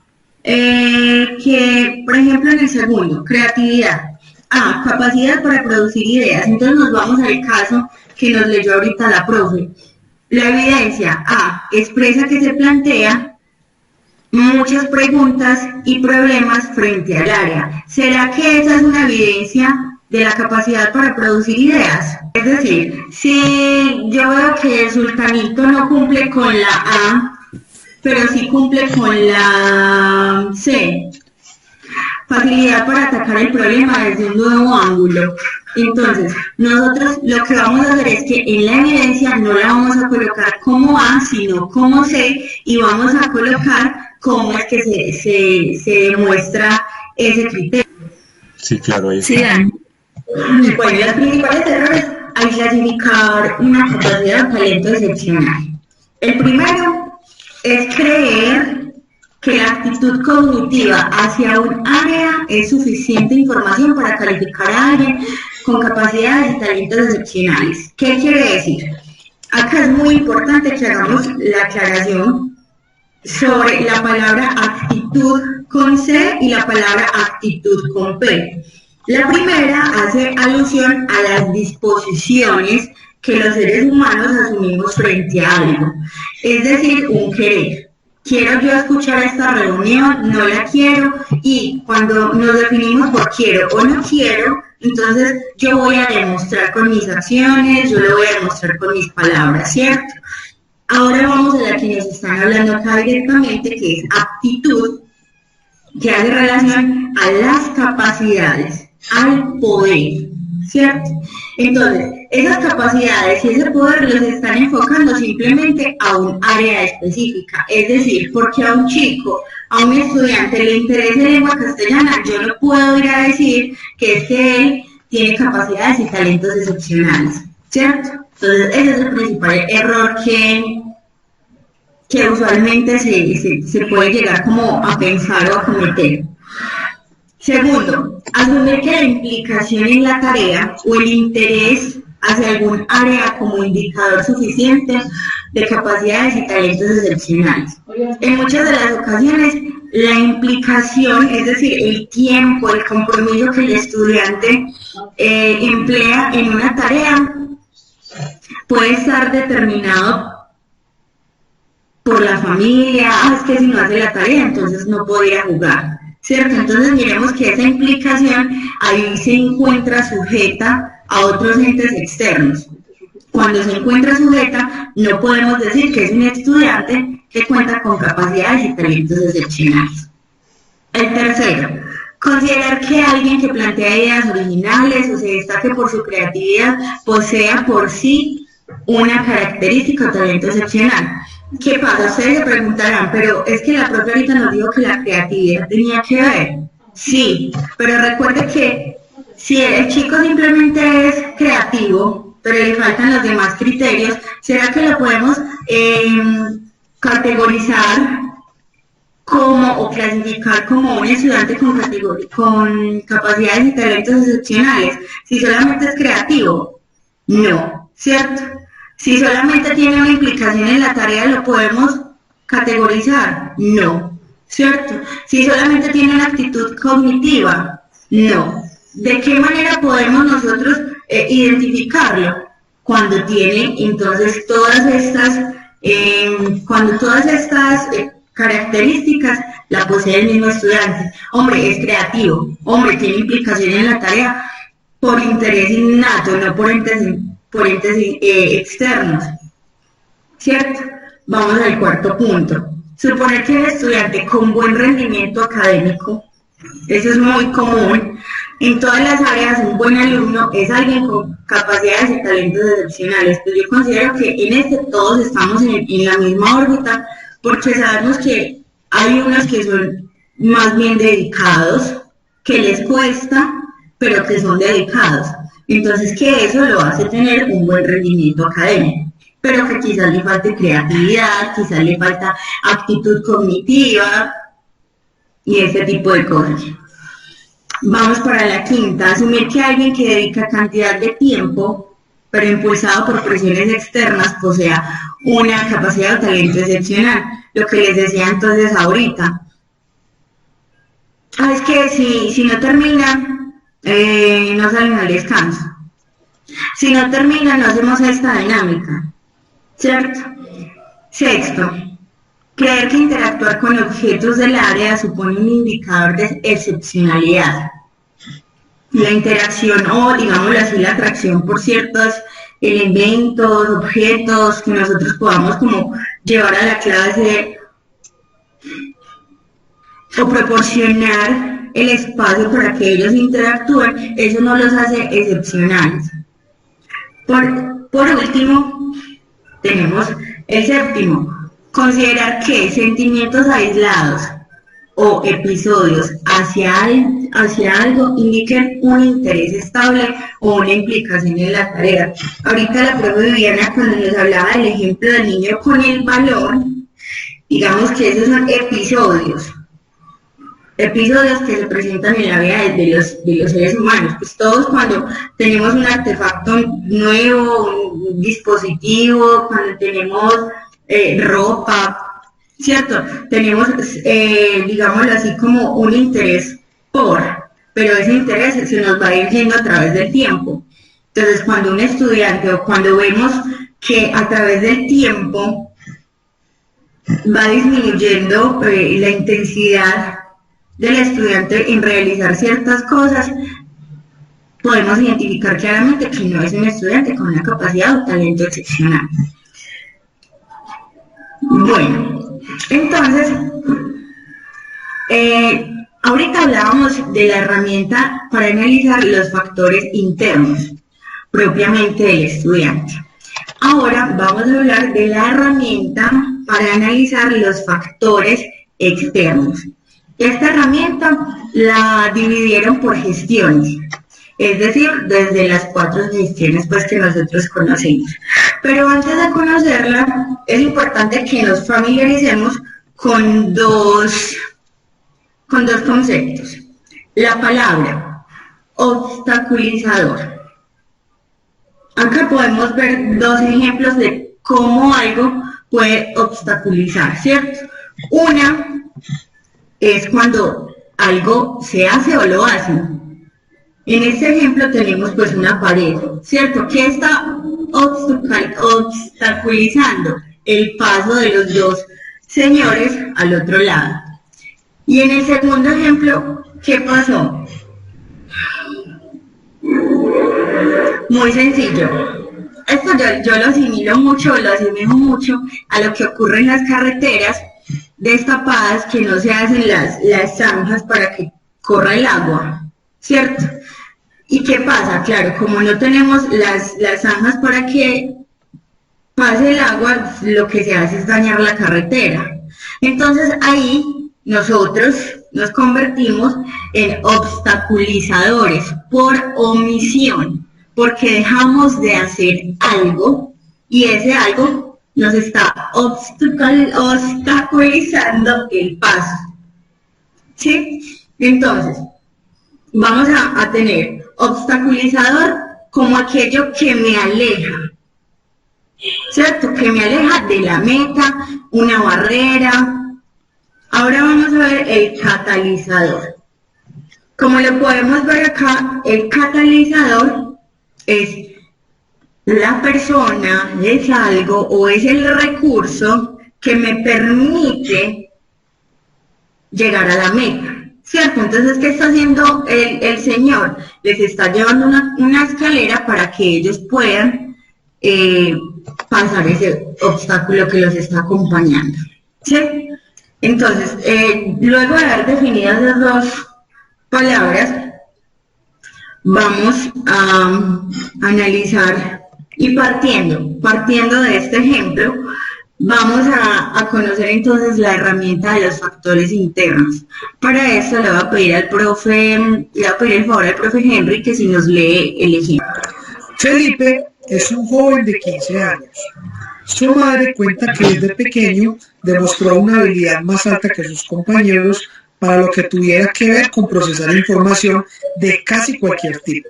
que por ejemplo en el segundo, creatividad, A, capacidad para producir ideas, entonces nos vamos al caso que nos leyó ahorita la profe. La evidencia A, expresa que se plantea muchas preguntas y problemas frente al área. ¿Será que esa es una evidencia de la capacidad para producir ideas? Es decir, si yo veo que el sultanito no cumple con la A, pero sí cumple con la C, facilidad para atacar el problema desde un nuevo ángulo. Entonces, nosotros lo que vamos a hacer es que en la evidencia no la vamos a colocar como A, sino como C, y vamos a colocar cómo es que se demuestra ese criterio. Sí, claro, ahí sí, Dan. Bueno, las principales errores al clasificar una capacidad o talento excepcional. El primero es creer que la actitud cognitiva hacia un área es suficiente información para calificar a alguien con capacidades y talentos excepcionales. ¿Qué quiere decir? Acá es muy importante que hagamos la aclaración sobre la palabra actitud con C y la palabra actitud con P. La primera hace alusión a las disposiciones que los seres humanos asumimos frente a algo, es decir, un querer. Quiero yo escuchar esta reunión, no la quiero, y cuando nos definimos por quiero o no quiero, entonces yo voy a demostrar con mis acciones, yo lo voy a demostrar con mis palabras, ¿cierto? Ahora vamos a la que nos están hablando acá directamente, que es aptitud, que hace relación a las capacidades, al poder, ¿cierto? Entonces, esas capacidades y ese poder los están enfocando simplemente a un área específica, es decir, porque a un chico, a un estudiante le interesa lengua castellana, yo no puedo ir a decir que es que él tiene capacidades y talentos excepcionales, ¿cierto? Entonces, ese es el principal error que usualmente se puede llegar como a pensar o a cometer. Segundo, asumir que la implicación en la tarea o el interés hacia algún área como indicador suficiente de capacidades y talentos excepcionales. En muchas de las ocasiones, la implicación, es decir, el tiempo, el compromiso que el estudiante emplea en una tarea, puede estar determinado por la familia. Es que si no hace la tarea, entonces no podría jugar, ¿cierto? Entonces miremos que esa implicación ahí se encuentra sujeta a otros entes externos. Cuando se encuentra sujeta, no podemos decir que es un estudiante que cuenta con capacidades y talentos excepcionales. El tercero, considerar que alguien que plantea ideas originales o se destaque por su creatividad posea por sí una característica o talento excepcional. ¿Qué pasa? Ustedes se preguntarán, pero es que la profe ahorita nos dijo que la creatividad tenía que ver. Sí, pero recuerde que si el chico simplemente es creativo, pero le faltan los demás criterios, ¿será que lo podemos categorizar como o clasificar como un estudiante con capacidades y talentos excepcionales? Si solamente es creativo, no, ¿cierto? Si solamente tiene una implicación en la tarea, ¿lo podemos categorizar? No, ¿cierto? Si solamente tiene una actitud cognitiva, no. ¿De qué manera podemos nosotros identificarlo? Cuando tiene entonces todas estas, características la posee el mismo estudiante. Hombre, es creativo, hombre, tiene implicación en la tarea por interés innato, no por entes externos, ¿cierto? Vamos al cuarto punto. Suponer que un estudiante con buen rendimiento académico, eso es muy común, en todas las áreas un buen alumno es alguien con capacidades y talentos excepcionales. Pues yo considero que en todos estamos en la misma órbita, porque sabemos que hay unos que son más bien dedicados, que les cuesta, pero que son dedicados. Entonces, que eso lo hace tener un buen rendimiento académico, pero que quizás le falte creatividad, quizás le falta actitud cognitiva y ese tipo de cosas. Vamos para la quinta, asumir que alguien que dedica cantidad de tiempo, pero impulsado por presiones externas, posea una capacidad o talento excepcional. Lo que les decía entonces ahorita. Es que si no termina, no salen al descanso. Si no termina, no hacemos esta dinámica, ¿cierto? Sexto, creer que interactuar con objetos del área supone un indicador de excepcionalidad. La interacción o, digámoslo así, la atracción por ciertos elementos, objetos que nosotros podamos como llevar a la clase o proporcionar el espacio para que ellos interactúen, eso no los hace excepcionales. Por último, tenemos el séptimo, considerar que sentimientos aislados o episodios hacia algo indiquen un interés estable o una implicación en la tarea. Ahorita la profe Viviana, cuando nos hablaba del ejemplo del niño con el balón, digamos que esos son episodios que se presentan en la vida de los seres humanos. Pues todos cuando tenemos un artefacto nuevo, un dispositivo, cuando tenemos ropa, ¿cierto? Tenemos, digámoslo así, como un interés pero ese interés se nos va a ir yendo a través del tiempo. Entonces, cuando un estudiante o cuando vemos que a través del tiempo va disminuyendo la intensidad del estudiante en realizar ciertas cosas, podemos identificar claramente que no es un estudiante con una capacidad o talento excepcional. Bueno, entonces, ahorita hablábamos de la herramienta para analizar los factores internos, propiamente del estudiante. Ahora vamos a hablar de la herramienta para analizar los factores externos. Esta herramienta la dividieron por gestiones, es decir, desde las 4 gestiones pues, que nosotros conocemos. Pero antes de conocerla, es importante que nos familiaricemos con dos conceptos. La palabra obstaculizador. Acá podemos ver 2 ejemplos de cómo algo puede obstaculizar, ¿cierto? Una es cuando algo se hace o lo hace. En este ejemplo tenemos pues una pared, ¿cierto? ¿Qué está obstaculizando? El paso de los 2 señores al otro lado. Y en el segundo ejemplo, ¿qué pasó? Muy sencillo. Esto yo lo asimilo mucho, lo asemejo mucho a lo que ocurre en las carreteras destapadas, que no se hacen las zanjas para que corra el agua, ¿cierto? ¿Y qué pasa? Claro, como no tenemos las zanjas para que pase el agua, lo que se hace es dañar la carretera. Entonces ahí nosotros nos convertimos en obstaculizadores por omisión, porque dejamos de hacer algo y ese algo nos está obstaculizando el paso. ¿Sí? Entonces, vamos a tener obstaculizador como aquello que me aleja, ¿cierto? Que me aleja de la meta, una barrera. Ahora vamos a ver el catalizador. Como lo podemos ver acá, el catalizador es la persona, es algo o es el recurso que me permite llegar a la meta, ¿cierto? Entonces, ¿qué está haciendo el Señor? Les está llevando una escalera para que ellos puedan pasar ese obstáculo que los está acompañando, ¿sí? Entonces, luego de haber definido esas dos palabras, vamos a analizar y partiendo de este ejemplo, vamos a conocer entonces la herramienta de los factores internos. Para eso le voy a pedir el favor al profe Henry que si nos lee el ejemplo. Felipe es un joven de 15 años. Su madre cuenta que desde pequeño demostró una habilidad más alta que sus compañeros para lo que tuviera que ver con procesar información de casi cualquier tipo.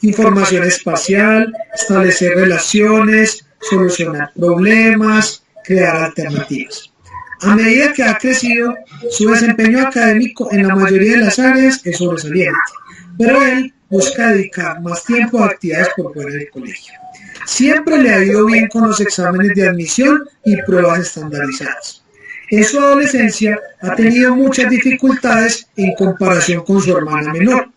Información espacial, establecer relaciones, solucionar problemas, crear alternativas. A medida que ha crecido, su desempeño académico en la mayoría de las áreas es sobresaliente, pero él busca dedicar más tiempo a actividades por fuera del colegio. Siempre le ha ido bien con los exámenes de admisión y pruebas estandarizadas. En su adolescencia ha tenido muchas dificultades en comparación con su hermana menor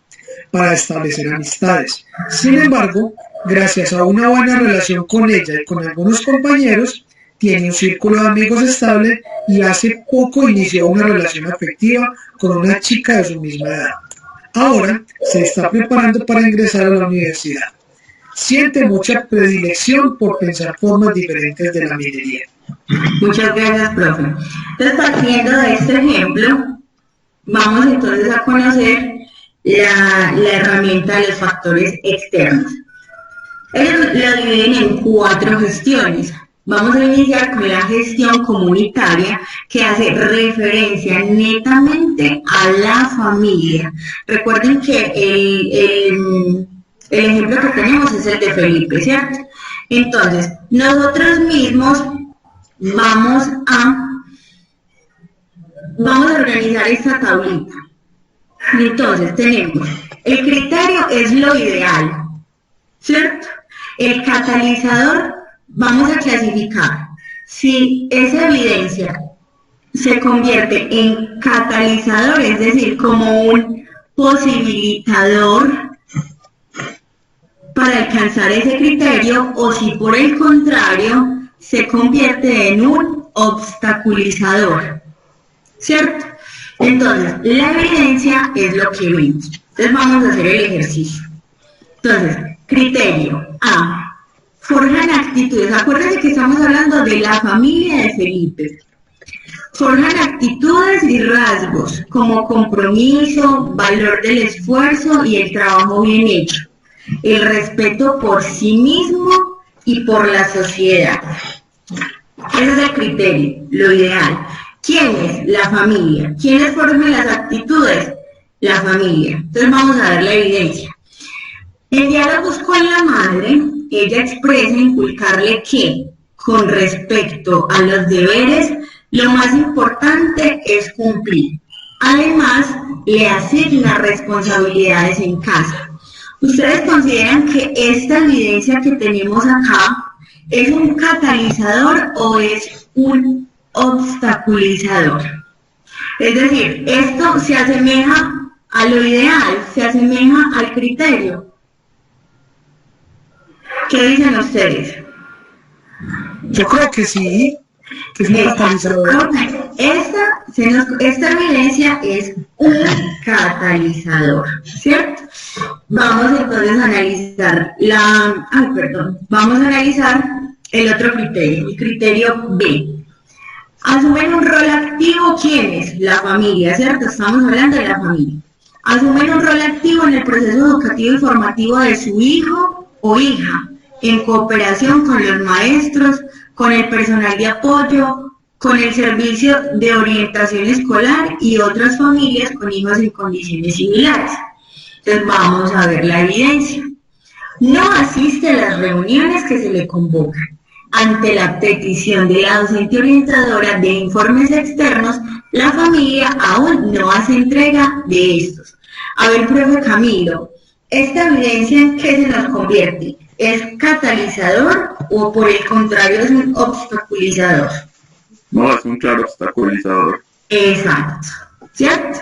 para establecer amistades. Sin embargo, gracias a una buena relación con ella y con algunos compañeros, tiene un círculo de amigos estable y hace poco inició una relación afectiva con una chica de su misma edad. Ahora se está preparando para ingresar a la universidad. Siente mucha predilección por pensar formas diferentes de la minería. Muchas gracias, profe. Entonces, partiendo de este ejemplo, vamos entonces a conocer la herramienta de los factores externos. Ellos lo dividen en 4 gestiones. Vamos a iniciar con la gestión comunitaria, que hace referencia netamente a la familia. Recuerden que el ejemplo que tenemos es el de Felipe, ¿cierto? Entonces, nosotros mismos vamos a organizar esta tablita. Entonces, tenemos, el criterio es lo ideal, ¿cierto? El catalizador, vamos a clasificar. Si esa evidencia se convierte en catalizador, es decir, como un posibilitador para alcanzar ese criterio, o si por el contrario se convierte en un obstaculizador, ¿cierto? Entonces, la evidencia es lo que vemos. Entonces vamos a hacer el ejercicio. Entonces, criterio A. Forjan actitudes. Acuérdense que estamos hablando de la familia de Felipe. Forjan actitudes y rasgos como compromiso, valor del esfuerzo y el trabajo bien hecho. El respeto por sí mismo y por la sociedad. Ese es el criterio, lo ideal. ¿Quién es? La familia. ¿Quiénes forman las actitudes? La familia. Entonces vamos a ver la evidencia. En diálogos con la madre, ella expresa inculcarle que, con respecto a los deberes, lo más importante es cumplir. Además, le asigna responsabilidades en casa. ¿Ustedes consideran que esta evidencia que tenemos acá es un catalizador o es un obstaculizador? Es decir, esto se asemeja a lo ideal, se asemeja al criterio. ¿Qué dicen ustedes? Yo creo que sí, que es un catalizador. Esta evidencia es un catalizador, ¿cierto? Vamos entonces a analizar vamos a analizar el otro criterio, el criterio B. Asumen un rol activo, ¿quiénes? La familia, ¿cierto? Estamos hablando de la familia. Asumen un rol activo en el proceso educativo y formativo de su hijo o hija, en cooperación con los maestros, con el personal de apoyo, con el servicio de orientación escolar y otras familias con hijos en condiciones similares. Entonces vamos a ver la evidencia. No asiste a las reuniones que se le convocan. Ante la petición de la docente orientadora de informes externos, la familia aún no hace entrega de estos. A ver, profe Camilo, ¿esta evidencia en qué se nos convierte? ¿Es catalizador o por el contrario es un obstaculizador? No, es un claro obstaculizador. Exacto, ¿cierto?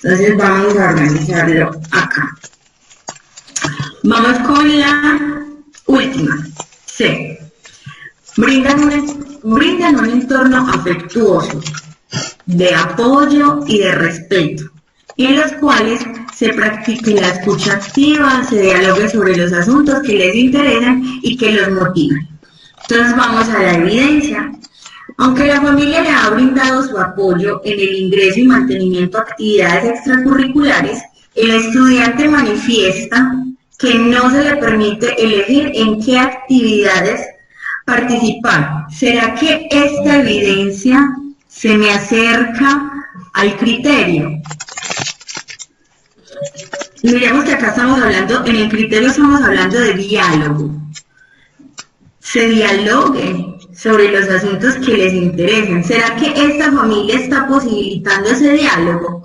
Entonces vamos a organizarlo acá. Vamos con la última. C. Brindan un entorno afectuoso, de apoyo y de respeto, en los cuales se practique la escucha activa, se dialogue sobre los asuntos que les interesan y que los motivan. Entonces vamos a la evidencia. Aunque la familia le ha brindado su apoyo en el ingreso y mantenimiento de actividades extracurriculares, el estudiante manifiesta que no se le permite elegir en qué actividades participar. ¿Será que esta evidencia se me acerca al criterio? Miremos que acá estamos hablando, en el criterio estamos hablando de diálogo. Se dialogue sobre los asuntos que les interesen. ¿Será que esta familia está posibilitando ese diálogo?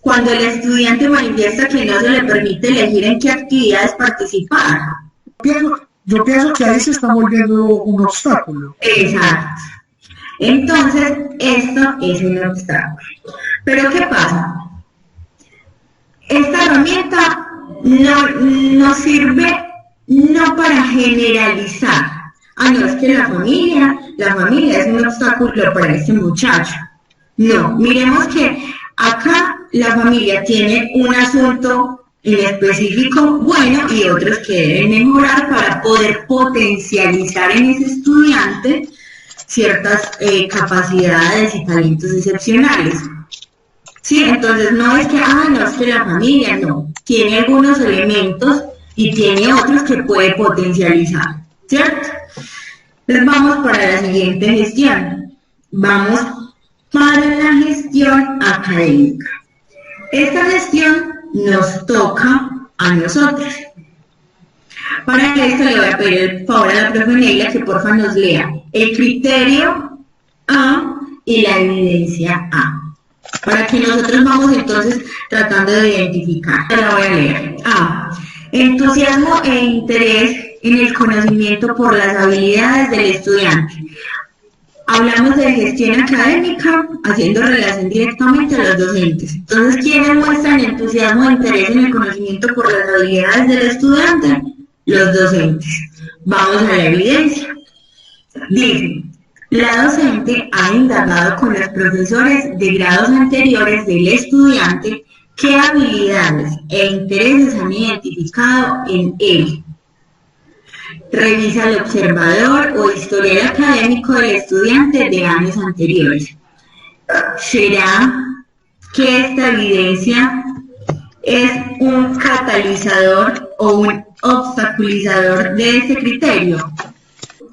Cuando el estudiante manifiesta que no se le permite elegir en qué actividades participar. Yo pienso que ahí se está volviendo un obstáculo. Exacto. Entonces, esto es un obstáculo. Pero ¿qué pasa? Esta herramienta no sirve no para generalizar. No, es que la familia es un obstáculo para este muchacho. No, miremos que acá la familia tiene un asunto en específico bueno y otros que deben mejorar para poder potencializar en ese estudiante ciertas capacidades y talentos excepcionales. Sí, entonces no es que, no, es que la familia no, tiene algunos elementos y tiene otros que puede potencializar, ¿cierto? Entonces vamos para la siguiente gestión. Vamos para la gestión académica. Esta gestión nos toca a nosotros. Para esto le voy a pedir el favor a la profe Neila que porfa nos lea el criterio A y la evidencia A. Para que nosotros vamos entonces tratando de identificar. La voy a leer. A. Entusiasmo e interés en el conocimiento por las habilidades del estudiante. Hablamos de gestión académica, haciendo relación directamente a los docentes. Entonces, ¿quiénes muestran entusiasmo e interés en el conocimiento por las habilidades del estudiante? Los docentes. Vamos a la evidencia. Dice, la docente ha indagado con los profesores de grados anteriores del estudiante qué habilidades e intereses han identificado en él. Revisa el observador o historial académico del estudiante de años anteriores. ¿Será que esta evidencia es un catalizador o un obstaculizador de este criterio?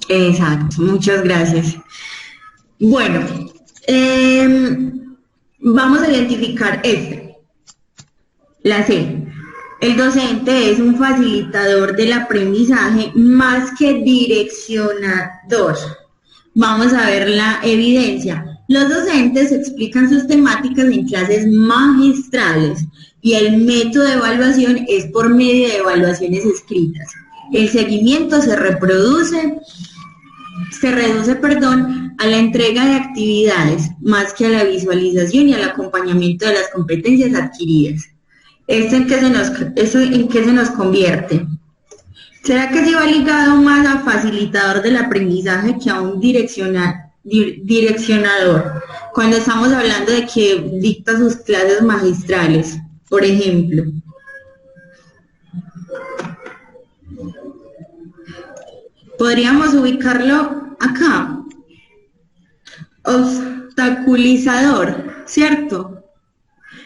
Exacto, muchas gracias. Bueno, vamos a identificar la C. El docente es un facilitador del aprendizaje más que direccionador. Vamos a ver la evidencia. Los docentes explican sus temáticas en clases magistrales y el método de evaluación es por medio de evaluaciones escritas. El seguimiento se reduce a la entrega de actividades más que a la visualización y al acompañamiento de las competencias adquiridas. ¿Esto en qué se nos convierte? ¿Será que se va ligado más a facilitador del aprendizaje que a un direccionador? Cuando estamos hablando de que dicta sus clases magistrales, por ejemplo. Podríamos ubicarlo acá, obstaculizador, ¿cierto?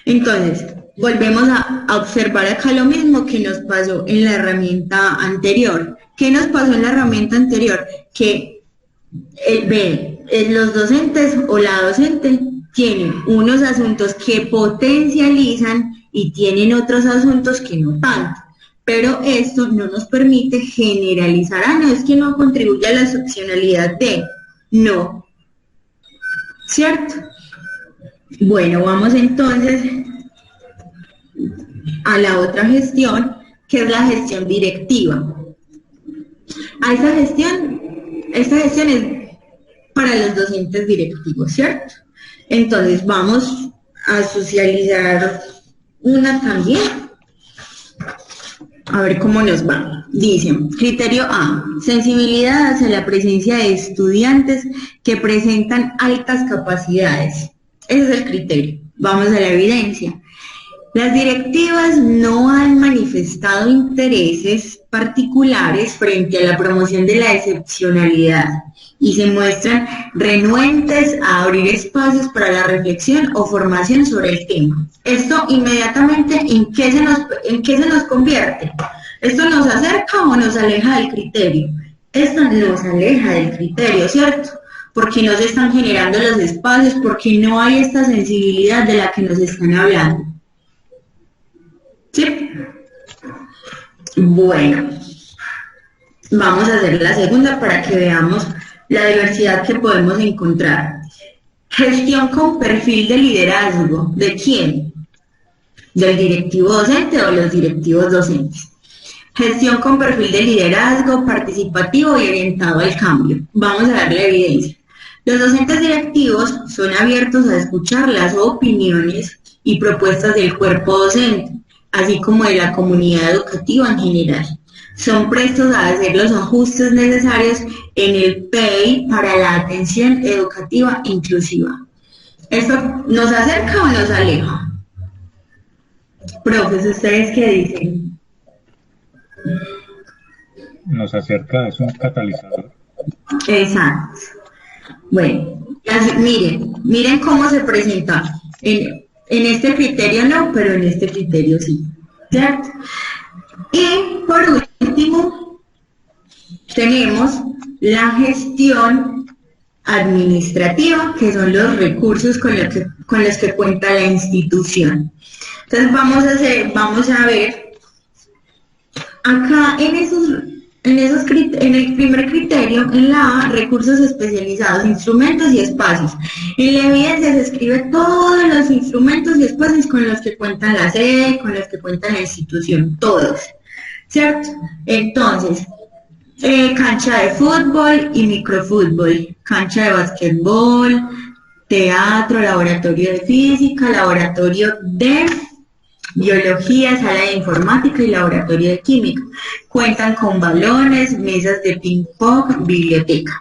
Entonces, volvemos a observar acá lo mismo que nos pasó en la herramienta anterior. ¿Qué nos pasó en la herramienta anterior? Que los docentes o la docente tienen unos asuntos que potencializan y tienen otros asuntos que no tanto. Pero esto no nos permite generalizar, no es que no contribuye a la excepcionalidad de, no, ¿cierto? Bueno, vamos entonces a la otra gestión, que es la gestión directiva. Esta gestión es para los docentes directivos, ¿cierto? Entonces vamos a socializar una también. A ver cómo nos va. Dice, criterio A, sensibilidad hacia la presencia de estudiantes que presentan altas capacidades. Ese es el criterio. Vamos a la evidencia. Las directivas no han manifestado intereses particulares frente a la promoción de la excepcionalidad y se muestran renuentes a abrir espacios para la reflexión o formación sobre el tema. Esto inmediatamente, ¿en qué se nos convierte? ¿Esto nos acerca o nos aleja del criterio? Esto nos aleja del criterio, ¿cierto? Porque no se están generando los espacios, porque no hay esta sensibilidad de la que nos están hablando. ¿Sí? Bueno, vamos a hacer la segunda para que veamos la diversidad que podemos encontrar. Gestión con perfil de liderazgo. ¿De quién? ¿Del directivo docente o los directivos docentes? Gestión con perfil de liderazgo participativo y orientado al cambio. Vamos a darle evidencia. Los docentes directivos son abiertos a escuchar las opiniones y propuestas del cuerpo docente, así como de la comunidad educativa en general. Son prestos a hacer los ajustes necesarios en el PEI para la atención educativa inclusiva. ¿Esto nos acerca o nos aleja? Profes, ¿ustedes qué dicen? Nos acerca, es un catalizador. Exacto. Bueno, miren cómo se presenta. En este criterio no, pero en este criterio sí, ¿cierto? Y por último, tenemos la gestión administrativa, que son los recursos con los que cuenta la institución. Entonces vamos a ver acá en el primer criterio, en la A, recursos especializados, instrumentos y espacios. En la evidencia se escribe todos los instrumentos y espacios con los que cuenta la sede, con los que cuenta la institución, todos, ¿cierto? Entonces, cancha de fútbol y microfútbol, cancha de basquetbol, teatro, laboratorio de física, laboratorio de biología, sala de informática y laboratorio de química. Cuentan con balones, mesas de ping pong, biblioteca.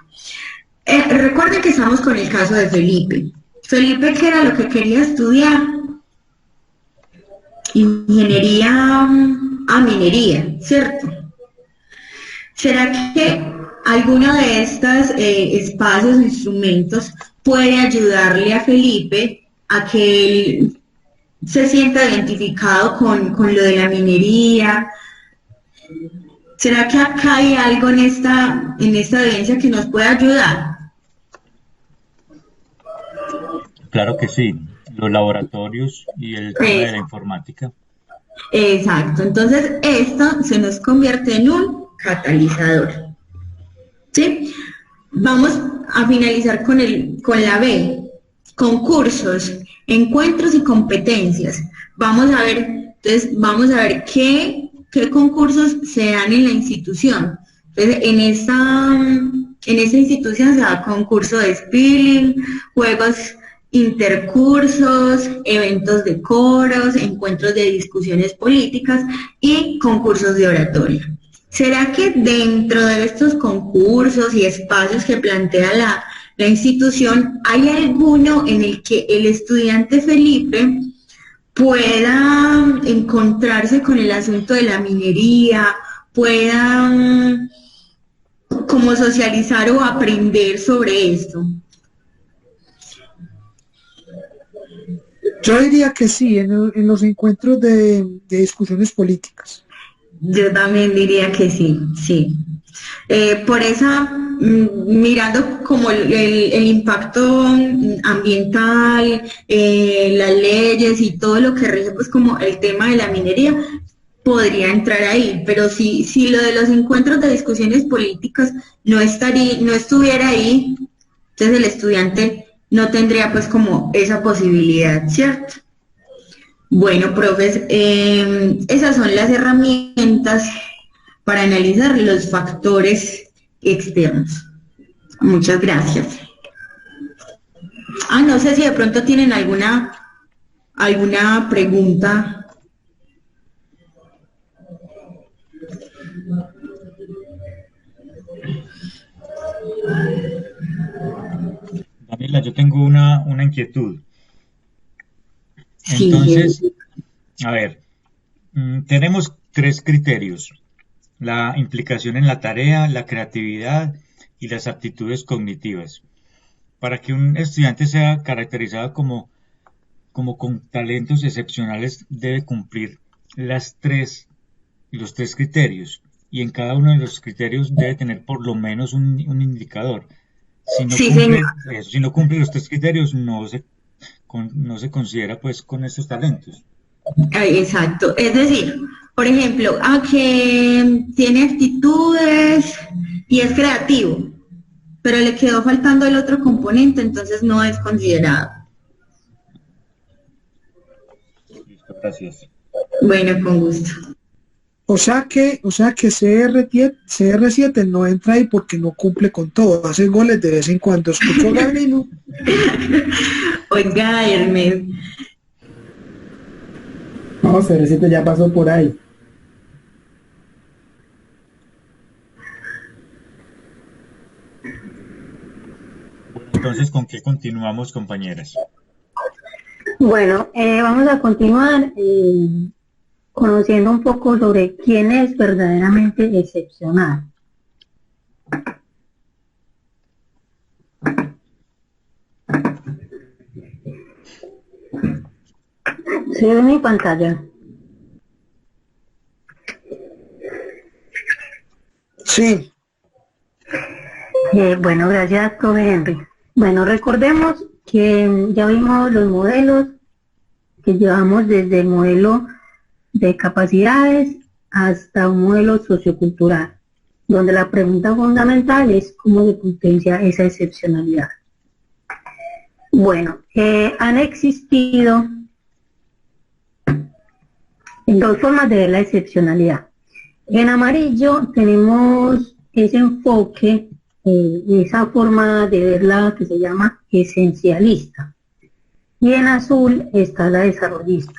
Recuerden que estamos con el caso de Felipe. Felipe, ¿qué era lo que quería estudiar? Ingeniería a minería, ¿cierto? ¿Será que alguno de estos espacios o instrumentos puede ayudarle a Felipe a que él se sienta identificado con lo de la minería? ¿Será que acá hay algo en esta evidencia que nos pueda ayudar? Claro que sí, los laboratorios y el tema de la informática. Exacto, entonces esto se nos convierte en un catalizador. ¿Sí? Vamos a finalizar con la B, concursos, encuentros y competencias. Vamos a ver qué concursos se dan en la institución. Entonces, en esta institución se da concurso de spelling, juegos intercursos, eventos de coros, encuentros de discusiones políticas y concursos de oratoria. ¿Será que dentro de estos concursos y espacios que plantea la institución hay alguno en el que el estudiante Felipe pueda encontrarse con el asunto de la minería, pueda como socializar o aprender sobre esto? Yo diría que sí, en los encuentros de discusiones políticas. Yo también diría que sí, sí. Por esa, mirando como el impacto ambiental, las leyes y todo lo que rige, pues como el tema de la minería, podría entrar ahí, pero si lo de los encuentros de discusiones políticas no estuviera ahí, entonces el estudiante no tendría pues como esa posibilidad, ¿cierto? Bueno, profes, esas son las herramientas para analizar los factores externos. Muchas gracias. No sé si de pronto tienen alguna pregunta. Daniela, yo tengo una inquietud. Sí. Entonces, a ver, tenemos 3 criterios: la implicación en la tarea, la creatividad y las aptitudes cognitivas. Para que un estudiante sea caracterizado como con talentos excepcionales, debe cumplir los 3 criterios, y en cada uno de los criterios debe tener por lo menos un indicador. Si no Sí, cumple señor. si no cumple los 3 criterios, no se considera pues con estos talentos. Exacto. Es decir, por ejemplo, a que tiene actitudes y es creativo, pero le quedó faltando el otro componente, entonces no es considerado. Listo, gracias. Bueno, con gusto. O sea que CR7 no entra ahí porque no cumple con todo, hace goles de vez en cuando. ¿Escuchó, Gabriel? Oiga, Hermes. No, CR7 ya pasó por ahí. Bueno, entonces, ¿con qué continuamos, compañeras? Bueno, vamos a continuar conociendo un poco sobre quién es verdaderamente excepcional. ¿Se ve mi pantalla? Sí. Bueno, gracias, profe Henry. Bueno, recordemos que ya vimos los modelos que llevamos desde el modelo de capacidades hasta un modelo sociocultural, donde la pregunta fundamental es cómo se potencia esa excepcionalidad. Bueno, han existido 2 formas de ver la excepcionalidad. En amarillo tenemos ese enfoque, esa forma de verla que se llama esencialista, y en azul está la desarrollista.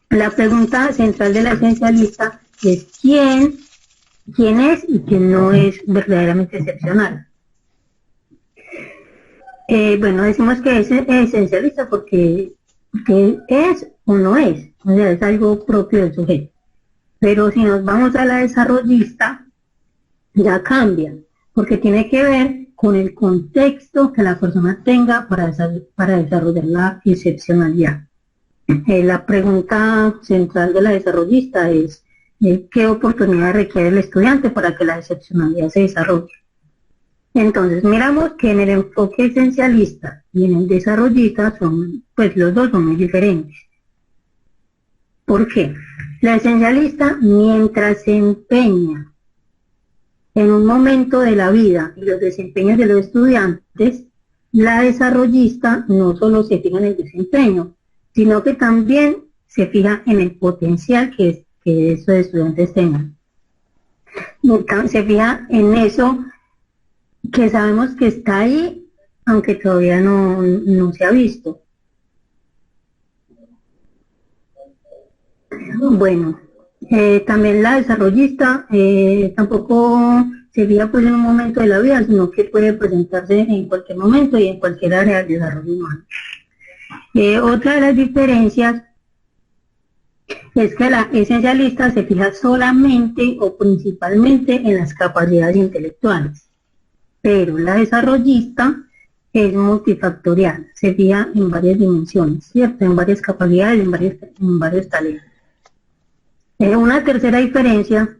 La pregunta central de la esencialista es quién es y quién no es verdaderamente excepcional. Bueno, decimos que es esencialista porque es o no es, o sea, es algo propio del sujeto. Pero si nos vamos a la desarrollista, ya cambia, porque tiene que ver con el contexto que la persona tenga para desarrollar la excepcionalidad. La pregunta central de la desarrollista es ¿qué oportunidad requiere el estudiante para que la excepcionalidad se desarrolle? Entonces miramos que en el enfoque esencialista y en el desarrollista los dos son muy diferentes. ¿Por qué? La esencialista, mientras se empeña en un momento de la vida y los desempeños de los estudiantes, la desarrollista no solo se fija en el desempeño, sino que también se fija en el potencial que esos estudiantes tengan. Se fija en eso que sabemos que está ahí, aunque todavía no se ha visto. Bueno, también la desarrollista tampoco se fija pues en un momento de la vida, sino que puede presentarse en cualquier momento y en cualquier área del desarrollo humano. Otra de las diferencias es que la esencialista se fija solamente o principalmente en las capacidades intelectuales, pero la desarrollista es multifactorial, se fija en varias dimensiones, ¿cierto? En varias capacidades, en varios talentos. Una tercera diferencia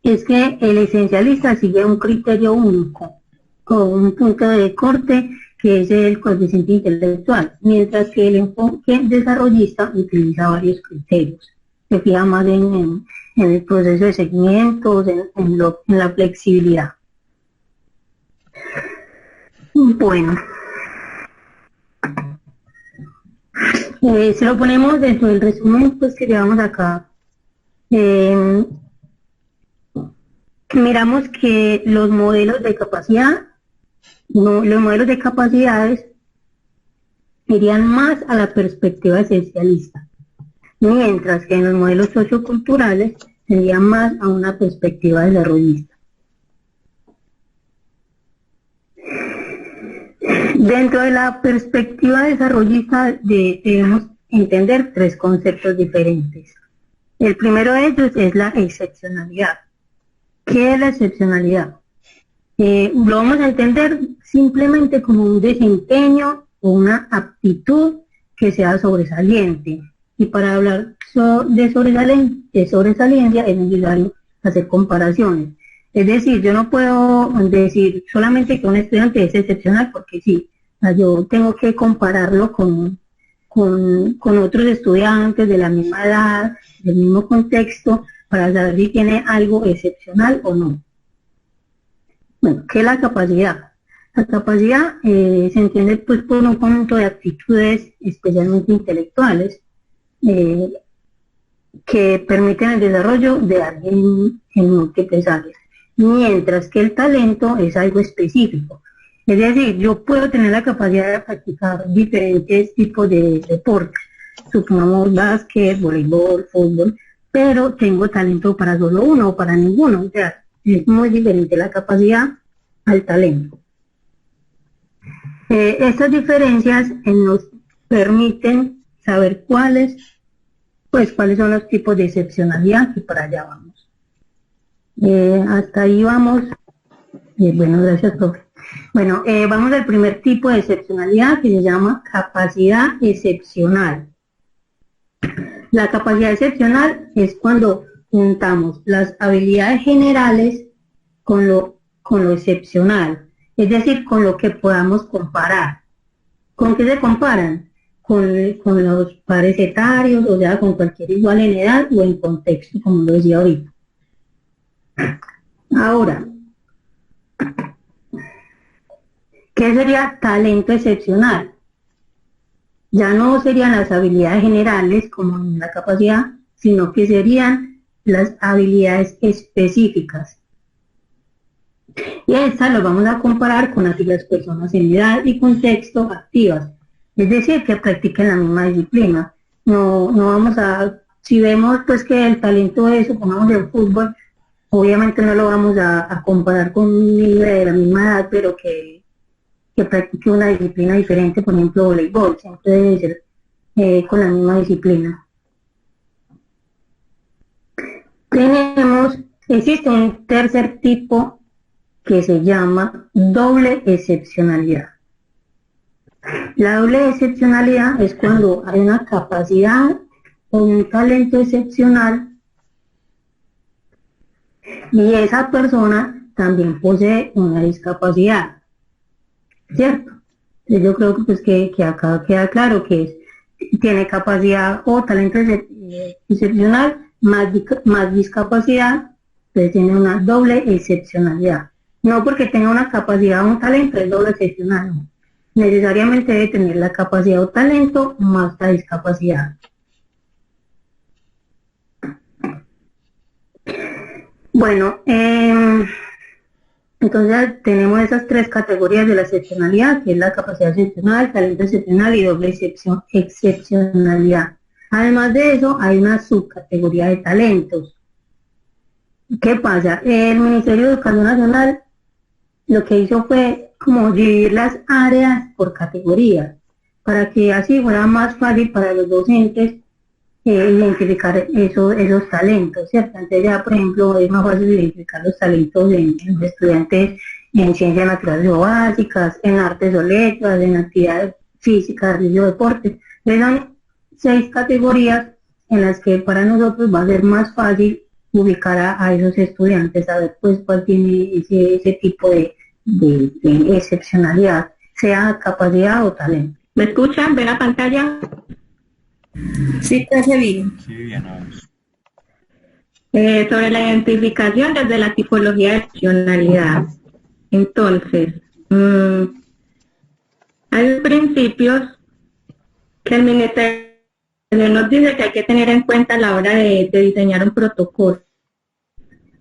es que el esencialista sigue un criterio único, con un punto de corte que es el coeficiente intelectual, mientras que el enfoque desarrollista utiliza varios criterios. Se fija más en el proceso de seguimiento, en la flexibilidad. Bueno, si lo ponemos dentro del resumen pues que llevamos acá, miramos que los modelos de capacidad, los modelos de capacidades irían más a la perspectiva esencialista, mientras que en los modelos socioculturales serían más a una perspectiva desarrollista. Dentro de la perspectiva desarrollista debemos entender tres conceptos diferentes. El primero de ellos es la excepcionalidad. ¿Qué es la excepcionalidad? Lo vamos a entender simplemente como un desempeño o una aptitud que sea sobresaliente. Y para hablar de sobresaliencia es necesario hacer comparaciones. Es decir, yo no puedo decir solamente que un estudiante es excepcional porque sí, yo tengo que compararlo con otros estudiantes de la misma edad, del mismo contexto, para saber si tiene algo excepcional o no. Bueno, ¿qué es la capacidad? La capacidad se entiende pues por un conjunto de actitudes especialmente intelectuales que permiten el desarrollo de alguien en múltiples áreas, mientras que el talento es algo específico. Es decir, yo puedo tener la capacidad de practicar diferentes tipos de deportes, supongamos básquet, voleibol, fútbol, pero tengo talento para solo uno o para ninguno. O sea, es muy diferente la capacidad al talento. Estas diferencias nos permiten saber cuáles son los tipos de excepcionalidad y para allá vamos. Hasta ahí vamos. Bueno, gracias, profe. Bueno, vamos al primer tipo de excepcionalidad que se llama capacidad excepcional. La capacidad excepcional es cuando juntamos las habilidades generales con lo excepcional, es decir, con lo que podamos comparar. ¿Con qué se comparan? Con los pares etarios, o sea, con cualquier igual en edad o en contexto, como lo decía ahorita. Ahora, ¿qué sería talento excepcional? Ya no serían las habilidades generales como en la capacidad, sino que serían las habilidades específicas. Y estas las vamos a comparar con aquellas personas en edad y contexto activas, es decir, que practiquen la misma disciplina. No vamos a, si vemos pues que el talento es, supongamos, el fútbol, obviamente no lo vamos a comparar con un niño de la misma edad, pero que practique una disciplina diferente, por ejemplo, voleibol, siempre debe ser con la misma disciplina. Existe un tercer tipo que se llama doble excepcionalidad. La doble excepcionalidad es cuando hay una capacidad o un talento excepcional y esa persona también posee una discapacidad, ¿cierto? Entonces yo creo que, pues, que acá queda claro que tiene capacidad o talento excepcional más discapacidad, entonces tiene una doble excepcionalidad. No porque tenga una capacidad o un talento es doble excepcional, no. Necesariamente debe tener la capacidad o talento más la discapacidad. Bueno, entonces tenemos esas tres categorías de la excepcionalidad, que es la capacidad excepcional, talento excepcional y doble excepcionalidad. Además de eso, hay una subcategoría de talentos. ¿Qué pasa? El Ministerio de Educación Nacional lo que hizo fue como dividir las áreas por categorías, para que así fuera más fácil para los docentes identificar esos talentos, ¿cierto? Entonces ya, por ejemplo, es más fácil identificar los talentos en los estudiantes en ciencias naturales o básicas, en artes o letras, en actividades físicas, ejercicio, deporte. Entonces son 6 categorías en las que para nosotros va a ser más fácil ubicar a esos estudiantes, saber pues cuál tiene ese tipo de excepcionalidad, sea capacidad o talento. ¿Me escuchan? ¿Ven la pantalla? Sí, te hace bien. Sí, Viviana, vamos. Sobre la identificación desde la tipología de excepcionalidad. Entonces, hay principios que el Ministerio nos dice que hay que tener en cuenta a la hora de diseñar un protocolo.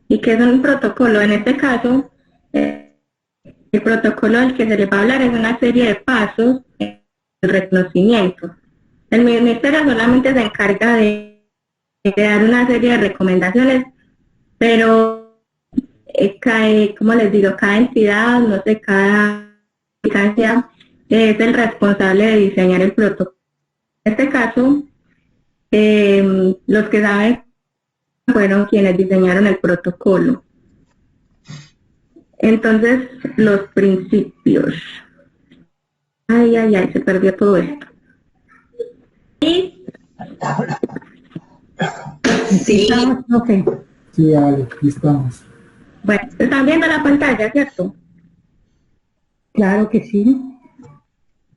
¿Y qué es un protocolo? En este caso, el protocolo del que se le va a hablar es una serie de pasos de reconocimiento. El Ministerio solamente se encarga de dar una serie de recomendaciones, pero como les digo, cada entidad, no sé, cada instancia es el responsable de diseñar el protocolo. En este caso, los que saben fueron quienes diseñaron el protocolo. Entonces, los principios. Ay, se perdió todo esto. Y Sí, Okay. Sí, dale, aquí estamos. bueno, están viendo la pantalla, ¿cierto? Claro que sí.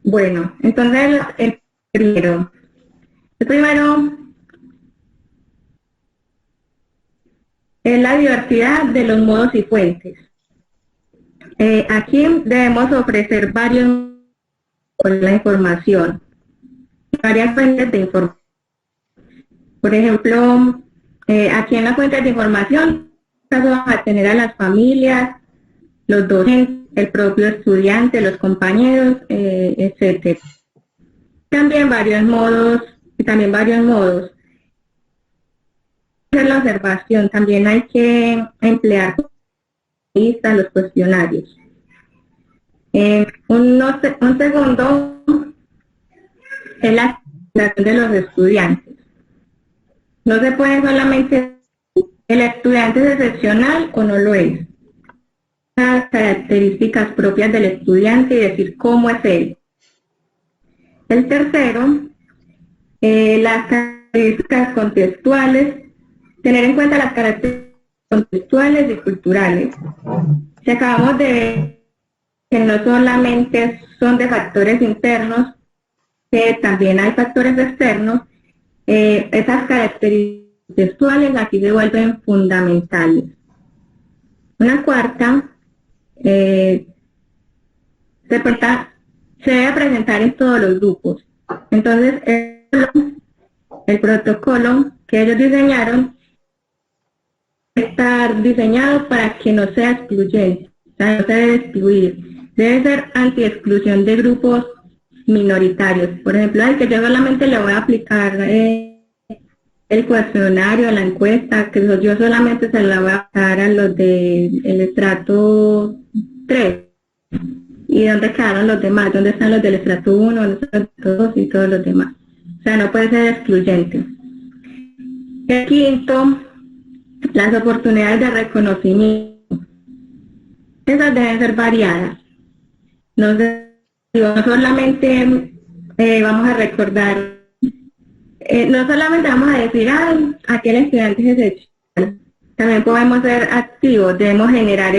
Bueno, entonces el primero es la diversidad de los modos y fuentes. Aquí debemos ofrecer varios con la información, varias fuentes de información. Por ejemplo, aquí en la fuente de información vamos a tener a las familias, los docentes, el propio estudiante, los compañeros, etcétera. También varios modos. Hacer la observación, también hay que emplear los cuestionarios. Un segundo es la evaluación de los estudiantes. No se puede solamente el estudiante es excepcional o no lo es. Las características propias del estudiante y decir cómo es él. El tercero, las características contextuales, tener en cuenta las características contextuales y culturales. Si acabamos de ver que no solamente son de factores internos, que también hay factores externos, esas características contextuales aquí se vuelven fundamentales. Una cuarta, se debe presentar en todos los grupos. Entonces, el protocolo que ellos diseñaron debe estar diseñado para que no sea excluyente, o sea, no se debe excluir. Debe ser anti-exclusión de grupos minoritarios. Por ejemplo, al que yo solamente le voy a aplicar el cuestionario, la encuesta, que yo solamente se la voy a dar a los del estrato 3. ¿Y dónde quedaron los demás? ¿Dónde están los del estrato 1, los estratos 2 y todos los demás? O sea, no puede ser excluyente. El quinto, las oportunidades de reconocimiento. Esas deben ser variadas. No solamente vamos a recordar, no solamente vamos a decir, aquel estudiante es excepcional. También podemos ser activos, debemos generar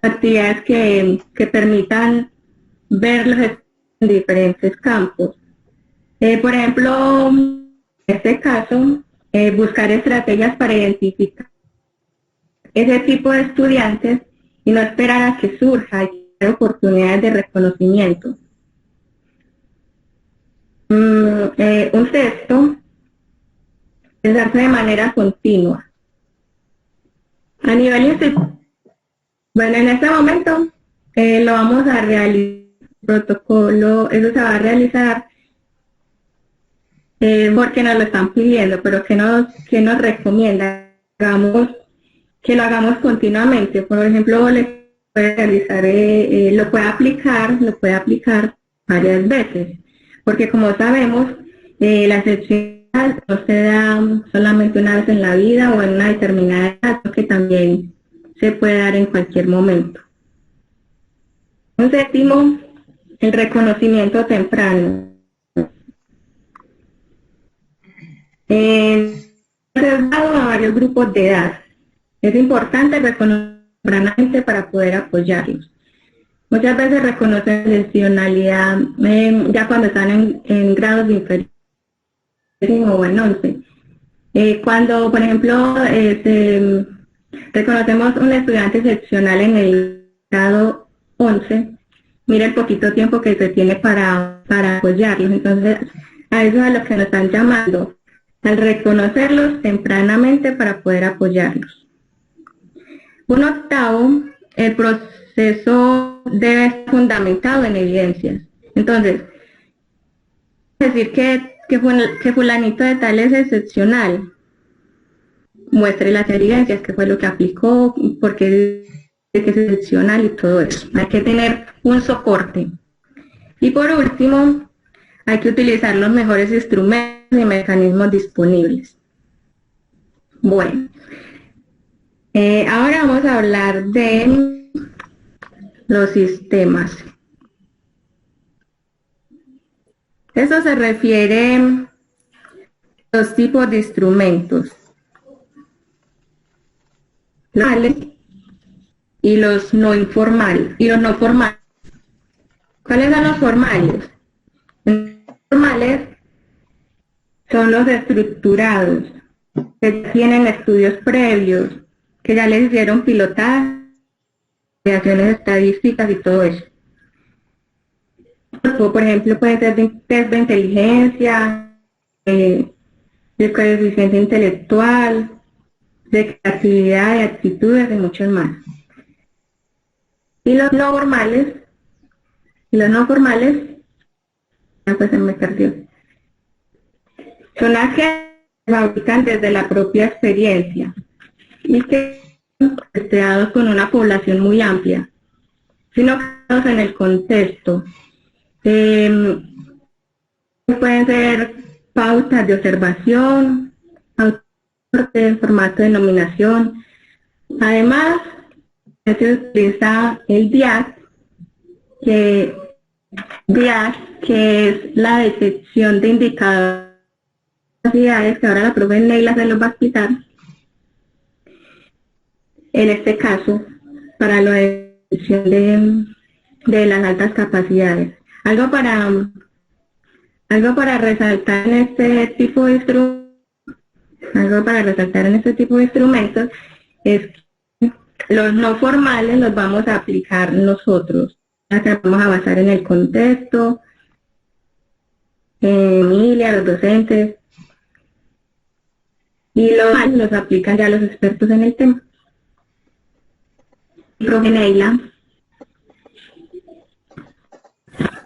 actividades que permitan verlos en diferentes campos. Por ejemplo, en este caso, buscar estrategias para identificar ese tipo de estudiantes y no esperar a que surja y crear oportunidades de reconocimiento. Un sexto, pensarse de manera continua. A nivel institucional, bueno, en este momento lo vamos a realizar, protocolo, eso se va a realizar porque nos lo están pidiendo, pero que nos recomienda que lo hagamos continuamente. Por ejemplo, le puede realizar, lo puede aplicar varias veces, porque como sabemos, la excepción no se da solamente una vez en la vida o en una determinada edad, sino que también se puede dar en cualquier momento. Un séptimo, el reconocimiento temprano. Se ha dado a varios grupos de edad. Es importante reconocer tempranamente para poder apoyarlos. Muchas veces reconocen excepcionalidad ya cuando están en grados de inferior o en 11. Cuando, por ejemplo, reconocemos un estudiante excepcional en el grado 11, mira el poquito tiempo que se tiene para apoyarlos. Entonces, a eso es a lo que nos están llamando, al reconocerlos tempranamente para poder apoyarlos. Un octavo, el proceso debe estar fundamentado en evidencias. Entonces, decir que fulanito de tal es excepcional, muestre las evidencias, qué fue lo que aplicó, por qué es excepcional y todo eso. Hay que tener un soporte. Y por último, hay que utilizar los mejores instrumentos y mecanismos disponibles. Bueno, ahora vamos a hablar de los sistemas. Eso se refiere a los tipos de instrumentos, formales y los no informales y los no formales. ¿Cuáles son los formales? Los formales son los estructurados, que tienen estudios previos, que ya les hicieron pilotaje, creaciones estadísticas y todo eso. Por ejemplo, pueden ser test de inteligencia, de coeficiente intelectual, de creatividad, de actitudes y muchos más. Y los no formales, pues se me perdió. Son las que se fabrican desde la propia experiencia y que son testeados con una población muy amplia, sino que en el contexto. Pueden ser pautas de observación, en formato de nominación. Además, se utiliza el DIAC, que es la detección de indicadores que ahora la profe Neila se los va a explicar. En este caso, para la detección de las altas capacidades. Algo para resaltar en este tipo de instrumentos es que los no formales los vamos a aplicar nosotros. Vamos a basar en el contexto, en Emilia, los docentes, y los aplican ya los expertos en el tema. Profe Neila.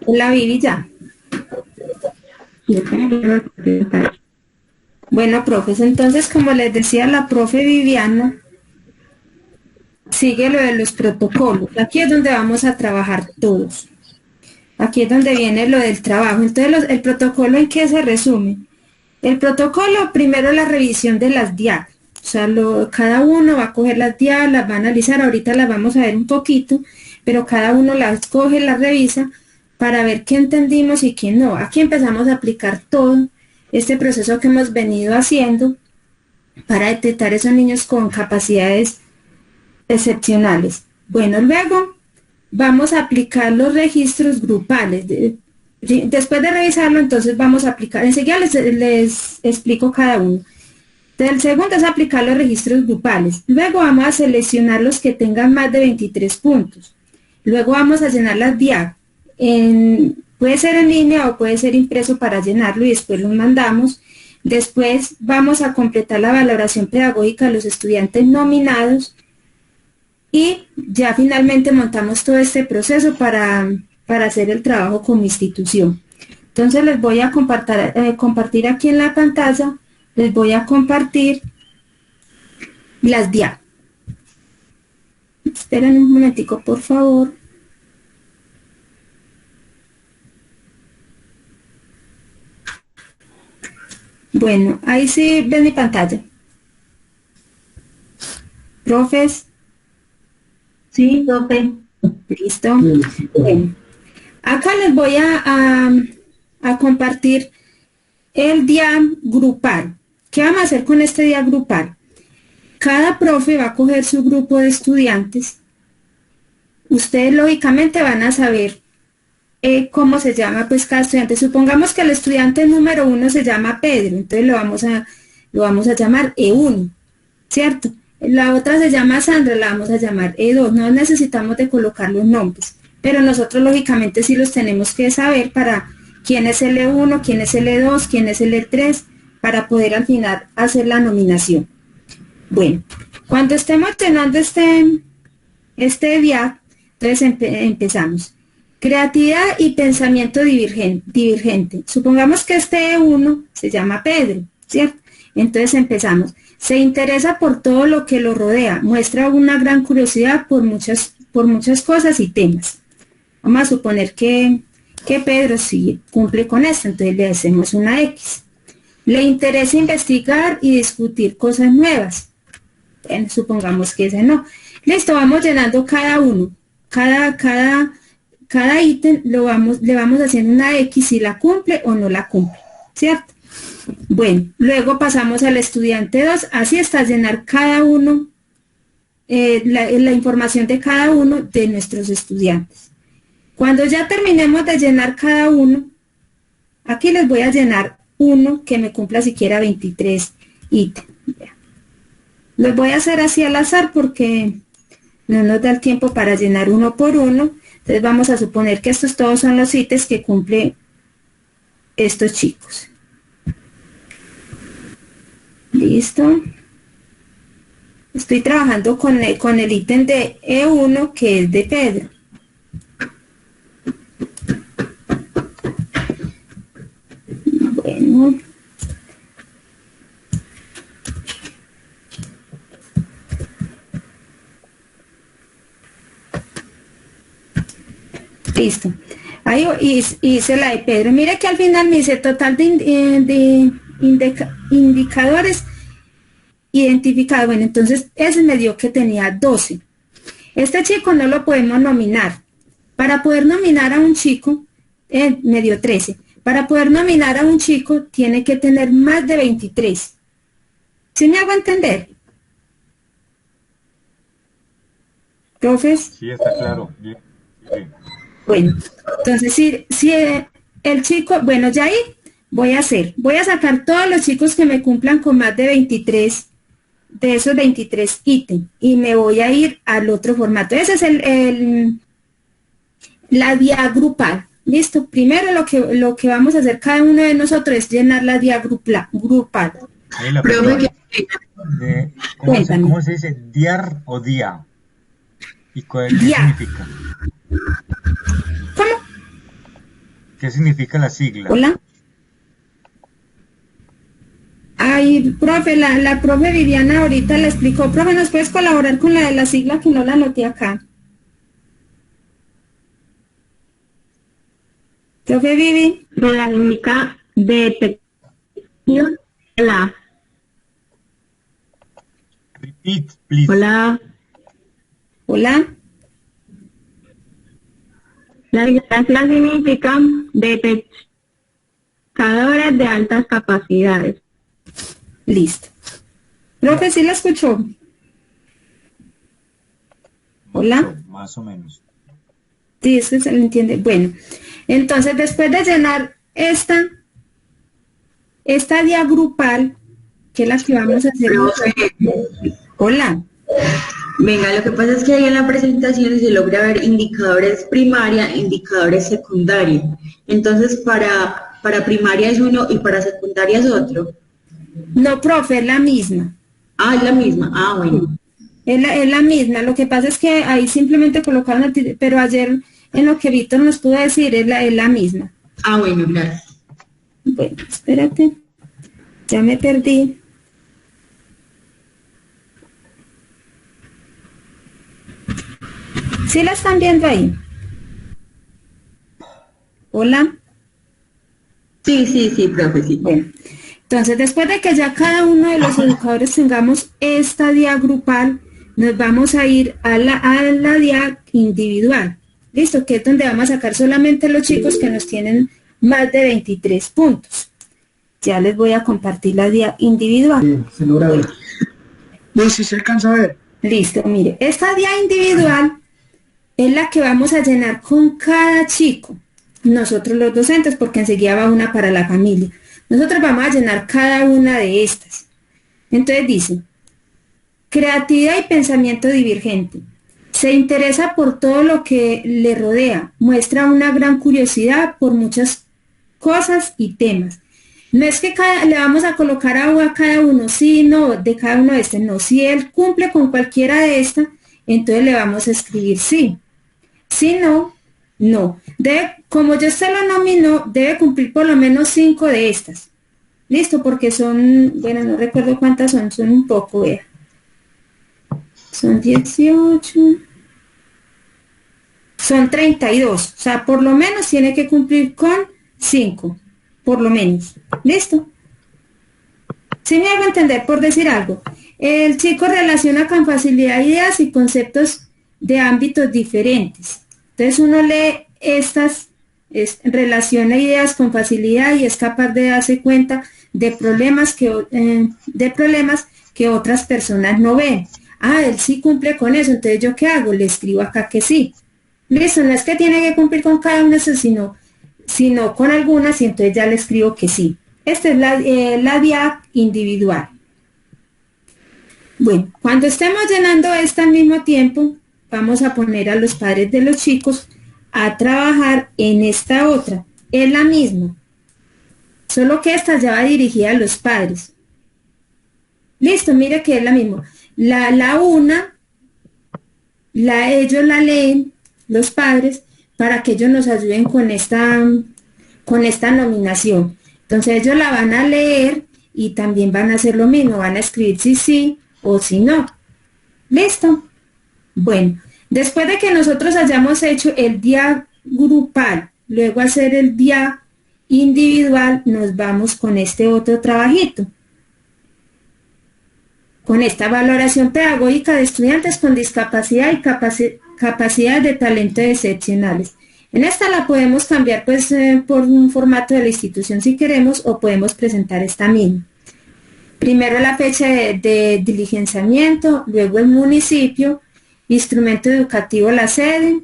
La Vivi ya. Bueno, profes, entonces como les decía la profe Viviana, sigue lo de los protocolos. Aquí es donde vamos a trabajar todos. Aquí es donde viene lo del trabajo. Entonces, el protocolo, ¿en qué se resume? El protocolo, primero la revisión de las DIAC. O sea, cada uno va a coger las DIAC, las va a analizar, ahorita las vamos a ver un poquito, pero cada uno las coge, las revisa para ver qué entendimos y qué no. Aquí empezamos a aplicar todo este proceso que hemos venido haciendo para detectar esos niños con capacidades excepcionales. Bueno, luego vamos a aplicar los registros grupales. Después de revisarlo, entonces vamos a aplicar, enseguida les explico cada uno. El segundo es aplicar los registros grupales. Luego vamos a seleccionar los que tengan más de 23 puntos. Luego vamos a llenar las DIAC. Puede ser en línea o puede ser impreso para llenarlo y después lo mandamos. Después vamos a completar la valoración pedagógica de los estudiantes nominados y ya finalmente montamos todo este proceso para hacer el trabajo como institución. Entonces les voy a compartir aquí en la pantalla, les voy a compartir las DIAC. Esperen un momentico, por favor. Bueno, ahí sí ven mi pantalla. Profes. Sí, profe. Listo. Bueno, acá les voy a compartir el día grupal. ¿Qué vamos a hacer con este día grupal? Cada profe va a coger su grupo de estudiantes. Ustedes lógicamente van a saber cómo se llama pues cada estudiante. Supongamos que el estudiante número 1 se llama Pedro, entonces lo vamos a llamar E1, ¿cierto? La otra se llama Sandra, la vamos a llamar E2. No necesitamos de colocar los nombres, pero nosotros lógicamente sí los tenemos que saber para quién es el E1, quién es el E2, quién es el E3, para poder al final hacer la nominación. Bueno, cuando estemos llenando este día, entonces empezamos. Creatividad y pensamiento divergente. Supongamos que este E1 se llama Pedro, ¿cierto? Entonces empezamos. Se interesa por todo lo que lo rodea, muestra una gran curiosidad por muchas cosas y temas. Vamos a suponer que Pedro sí cumple con esto, entonces le hacemos una X. Le interesa investigar y discutir cosas nuevas. Bueno, supongamos que ese no. Listo, vamos llenando cada uno. Cada ítem le vamos haciendo una X si la cumple o no la cumple, ¿cierto? Bueno, luego pasamos al estudiante 2, así está llenar cada uno, la información de cada uno de nuestros estudiantes. Cuando ya terminemos de llenar cada uno, aquí les voy a llenar uno que me cumpla siquiera 23 ítems. Los voy a hacer así al azar porque no nos da el tiempo para llenar uno por uno. Entonces vamos a suponer que estos todos son los ítems que cumplen estos chicos. Listo. Estoy trabajando con el ítem de E1 que es de Pedro. Bueno. Listo. Ahí hice la de Pedro. Mire que al final me dice total de indicadores identificados. Bueno, entonces ese me dio que tenía 12. Este chico no lo podemos nominar. Para poder nominar a un chico, me dio 13. Para poder nominar a un chico, tiene que tener más de 23. ¿Sí me hago entender? ¿Profes? Sí, está claro. Bien. Bien. Bueno, entonces si el chico, bueno, ya ahí voy a sacar todos los chicos que me cumplan con más de 23, de esos 23 ítems, y me voy a ir al otro formato. Ese es la vía grupal. Listo, primero lo que vamos a hacer cada uno de nosotros es llenar la vía grupal. ¿Cómo se dice? ¿Diar o día? ¿Y qué significa? ¿Cómo? ¿Qué significa la sigla? Hola. Ay, profe, la profe Viviana ahorita le explicó. Profe, ¿nos puedes colaborar con la de la sigla que no la anoté acá? Profe Vivi. La única detección la. Repeat, please. Hola. Hola. La sigla significa detectadores de altas capacidades. Listo. Profe, ¿sí la escuchó? Hola. Más o menos. Sí, es que se le entiende. Bueno, entonces después de llenar esta vía grupal, que es la que vamos a hacer. Hola. Venga, lo que pasa es que ahí en la presentación se logra ver indicadores primaria, indicadores secundaria. Entonces, para primaria es uno y para secundaria es otro. No, profe, es la misma. Ah, es la misma. Ah, bueno. Es la misma. Lo que pasa es que ahí simplemente colocaron, pero ayer en lo que Víctor nos pudo decir es la misma. Ah, bueno, gracias. Bueno, espérate. Ya me perdí. ¿Sí la están viendo ahí? Hola. Sí, profe, sí. Bueno, Entonces, después de que ya cada uno de los educadores tengamos esta DIA grupal, nos vamos a ir a la DIA individual. ¿Listo? Que es donde vamos a sacar solamente los chicos que nos tienen más de 23 puntos. Ya les voy a compartir la DIA individual. Sí, se logra ver. No, si se alcanza a ver. Listo, mire, esta DIA individual es la que vamos a llenar con cada chico. Nosotros los docentes, porque enseguida va una para la familia. Nosotros vamos a llenar cada una de estas. Entonces dice, creatividad y pensamiento divergente. Se interesa por todo lo que le rodea. Muestra una gran curiosidad por muchas cosas y temas. No es que le vamos a colocar a cada uno, sí, no, de cada uno de estos, no. Si él cumple con cualquiera de estas, entonces le vamos a escribir sí. Si no, no. Como yo se lo nomino, debe cumplir por lo menos 5 de estas. Listo, porque son, bueno, no recuerdo cuántas son un poco, vea. Son 18. Son 32. O sea, por lo menos tiene que cumplir con 5. Por lo menos. ¿Listo? ¿Sí me hago entender por decir algo? El chico relaciona con facilidad ideas y conceptos de ámbitos diferentes. Entonces uno lee estas, relaciona ideas con facilidad y es capaz de darse cuenta de problemas que otras personas no ven. Ah, él sí cumple con eso, entonces ¿yo qué hago? Le escribo acá que sí. Listo, no es que tiene que cumplir con cada una, sino con algunas, y entonces ya le escribo que sí. Esta es la DIA individual. Bueno, cuando estemos llenando esta al mismo tiempo, vamos a poner a los padres de los chicos a trabajar en esta otra. Es la misma, solo que esta ya va dirigida a los padres. Listo, mire que es la misma. La una, ellos la leen, los padres, para que ellos nos ayuden con esta nominación. Entonces ellos la van a leer y también van a hacer lo mismo, van a escribir si sí o si no. ¿Listo? Bueno, después de que nosotros hayamos hecho el DIA grupal, luego hacer el DIA individual, nos vamos con este otro trabajito. Con esta valoración pedagógica de estudiantes con discapacidad y capacidades de talento excepcionales. En esta la podemos cambiar pues por un formato de la institución si queremos, o podemos presentar esta misma. Primero la fecha de diligenciamiento, luego el municipio, instrumento educativo, la sede,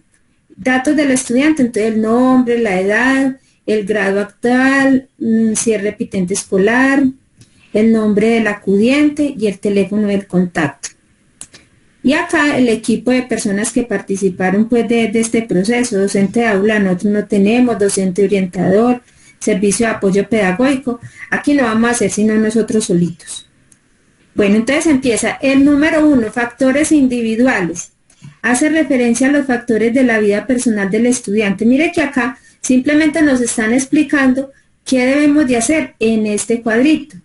datos del estudiante, entonces el nombre, la edad, el grado actual, si es repitente escolar, el nombre del acudiente y el teléfono del contacto. Y acá el equipo de personas que participaron pues de este proceso, docente de aula, nosotros no tenemos, docente orientador, servicio de apoyo pedagógico, aquí no vamos a hacer sino nosotros solitos. Bueno, entonces empieza el número 1, factores individuales. Hace referencia a los factores de la vida personal del estudiante. Mire que acá simplemente nos están explicando qué debemos de hacer en este cuadrito.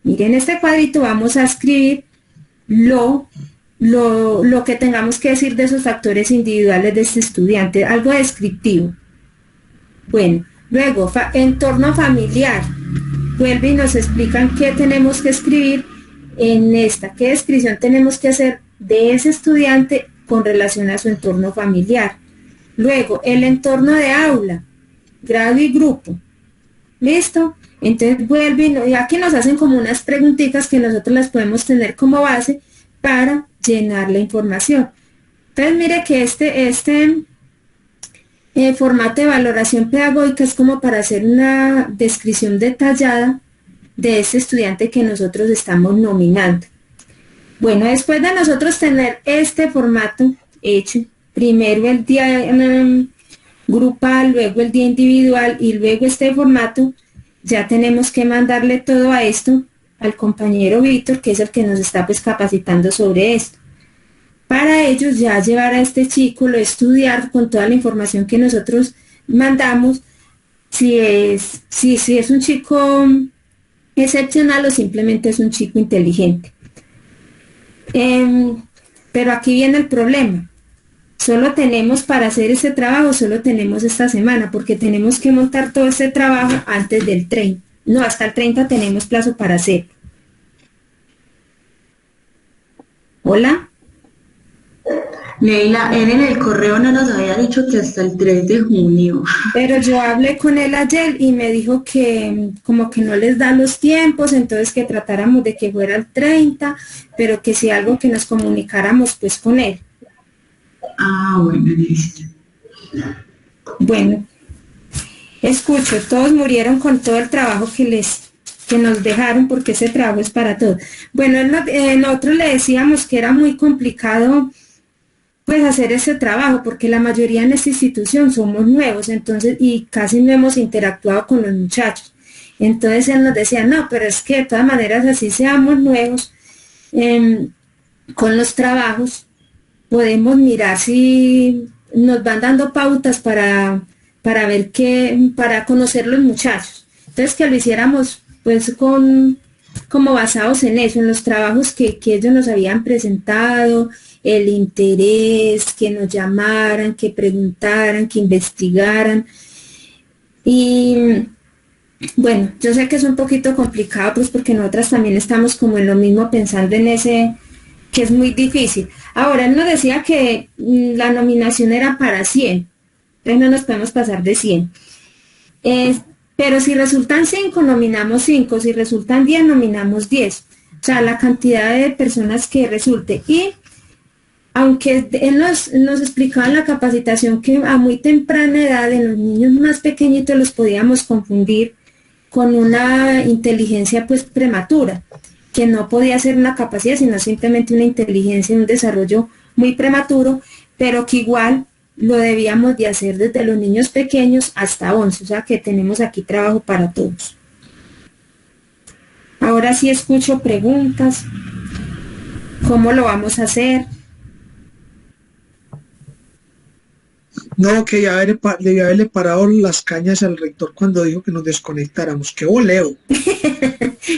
Miren, en este cuadrito vamos a escribir lo que tengamos que decir de esos factores individuales de este estudiante, algo descriptivo. Bueno, luego, entorno familiar. Vuelve y nos explican qué tenemos que escribir en esta, qué descripción tenemos que hacer de ese estudiante con relación a su entorno familiar. Luego, el entorno de aula, grado y grupo. ¿Listo? Entonces vuelven y aquí nos hacen como unas preguntitas que nosotros las podemos tener como base para llenar la información. Entonces mire que este formato de valoración pedagógica es como para hacer una descripción detallada de ese estudiante que nosotros estamos nominando. Bueno, después de nosotros tener este formato hecho, primero el día grupal, luego el día individual y luego este formato, ya tenemos que mandarle todo a esto al compañero Víctor, que es el que nos está pues capacitando sobre esto. Para ellos ya llevar a este chico, lo estudiar con toda la información que nosotros mandamos, si es un chico excepcional o simplemente es un chico inteligente. Pero aquí viene el problema. Solo tenemos para hacer ese trabajo, solo tenemos esta semana, porque tenemos que montar todo ese trabajo antes del 30. No, hasta el 30 tenemos plazo para hacer. Hola. Leila, él en el correo no nos había dicho que hasta el 3 de junio. Pero yo hablé con él ayer y me dijo que como que no les da los tiempos, entonces que tratáramos de que fuera el 30, pero que si algo que nos comunicáramos pues con él. Ah, bueno, listo. Bueno, escucho, todos murieron con todo el trabajo que nos dejaron, porque ese trabajo es para todos. Bueno, nosotros le decíamos que era muy complicado pues hacer ese trabajo, porque la mayoría en esta institución somos nuevos, entonces, y casi no hemos interactuado con los muchachos. Entonces él nos decía, no, pero es que de todas maneras, así seamos nuevos, con los trabajos, podemos mirar si nos van dando pautas para ver para conocer los muchachos. Entonces que lo hiciéramos pues como basados en eso, en los trabajos que ellos nos habían presentado, el interés, que nos llamaran, que preguntaran, que investigaran. Y bueno, yo sé que es un poquito complicado, pues porque nosotras también estamos como en lo mismo pensando en ese, que es muy difícil. Ahora, él nos decía que la nominación era para 100, entonces no nos podemos pasar de 100. Pero si resultan 5, nominamos 5, si resultan 10, nominamos 10. O sea, la cantidad de personas que resulte. Y aunque él nos explicaba en la capacitación que a muy temprana edad, en los niños más pequeñitos, los podíamos confundir con una inteligencia pues prematura, que no podía ser una capacidad, sino simplemente una inteligencia, un desarrollo muy prematuro, pero que igual lo debíamos de hacer desde los niños pequeños hasta 11, o sea que tenemos aquí trabajo para todos. Ahora sí escucho preguntas. ¿Cómo lo vamos a hacer? No, que debía haberle parado las cañas al rector cuando dijo que nos desconectáramos. ¡Qué voleo!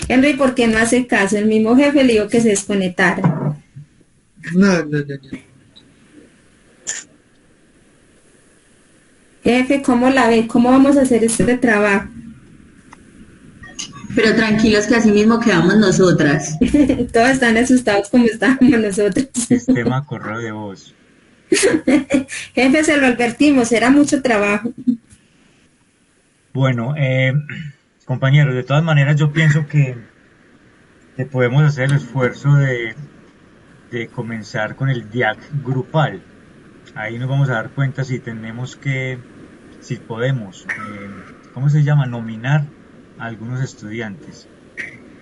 Henry, ¿por qué no hace caso? El mismo jefe le dijo que se desconectara. No. Jefe, ¿cómo la ve? ¿Cómo vamos a hacer este trabajo? Pero tranquilos que así mismo quedamos nosotras. Todos están asustados como estábamos nosotros. Sistema correo de voz. Jefe, se lo advertimos, era mucho trabajo. Bueno, compañeros, de todas maneras yo pienso que podemos hacer el esfuerzo de comenzar con el DIAC grupal. Ahí nos vamos a dar cuenta si podemos, ¿cómo se llama? Nominar a algunos estudiantes.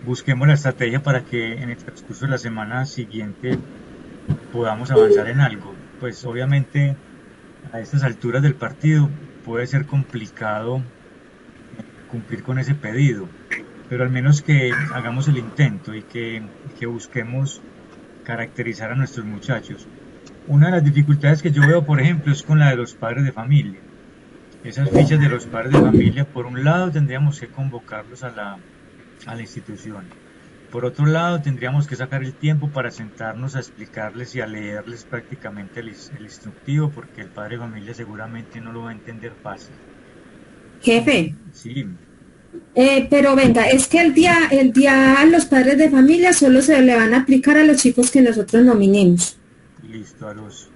Busquemos la estrategia para que en el transcurso de la semana siguiente podamos avanzar en algo. Pues obviamente a estas alturas del partido puede ser complicado cumplir con ese pedido, pero al menos que hagamos el intento y que busquemos caracterizar a nuestros muchachos. Una de las dificultades que yo veo, por ejemplo, es con la de los padres de familia. Esas fichas de los padres de familia, por un lado tendríamos que convocarlos a la institución. Por otro lado, tendríamos que sacar el tiempo para sentarnos a explicarles y a leerles prácticamente el instructivo, porque el padre de familia seguramente no lo va a entender fácil. Jefe. Sí. Pero venga, es que el día a los padres de familia solo se le van a aplicar a los chicos que nosotros nominemos. Listo, a los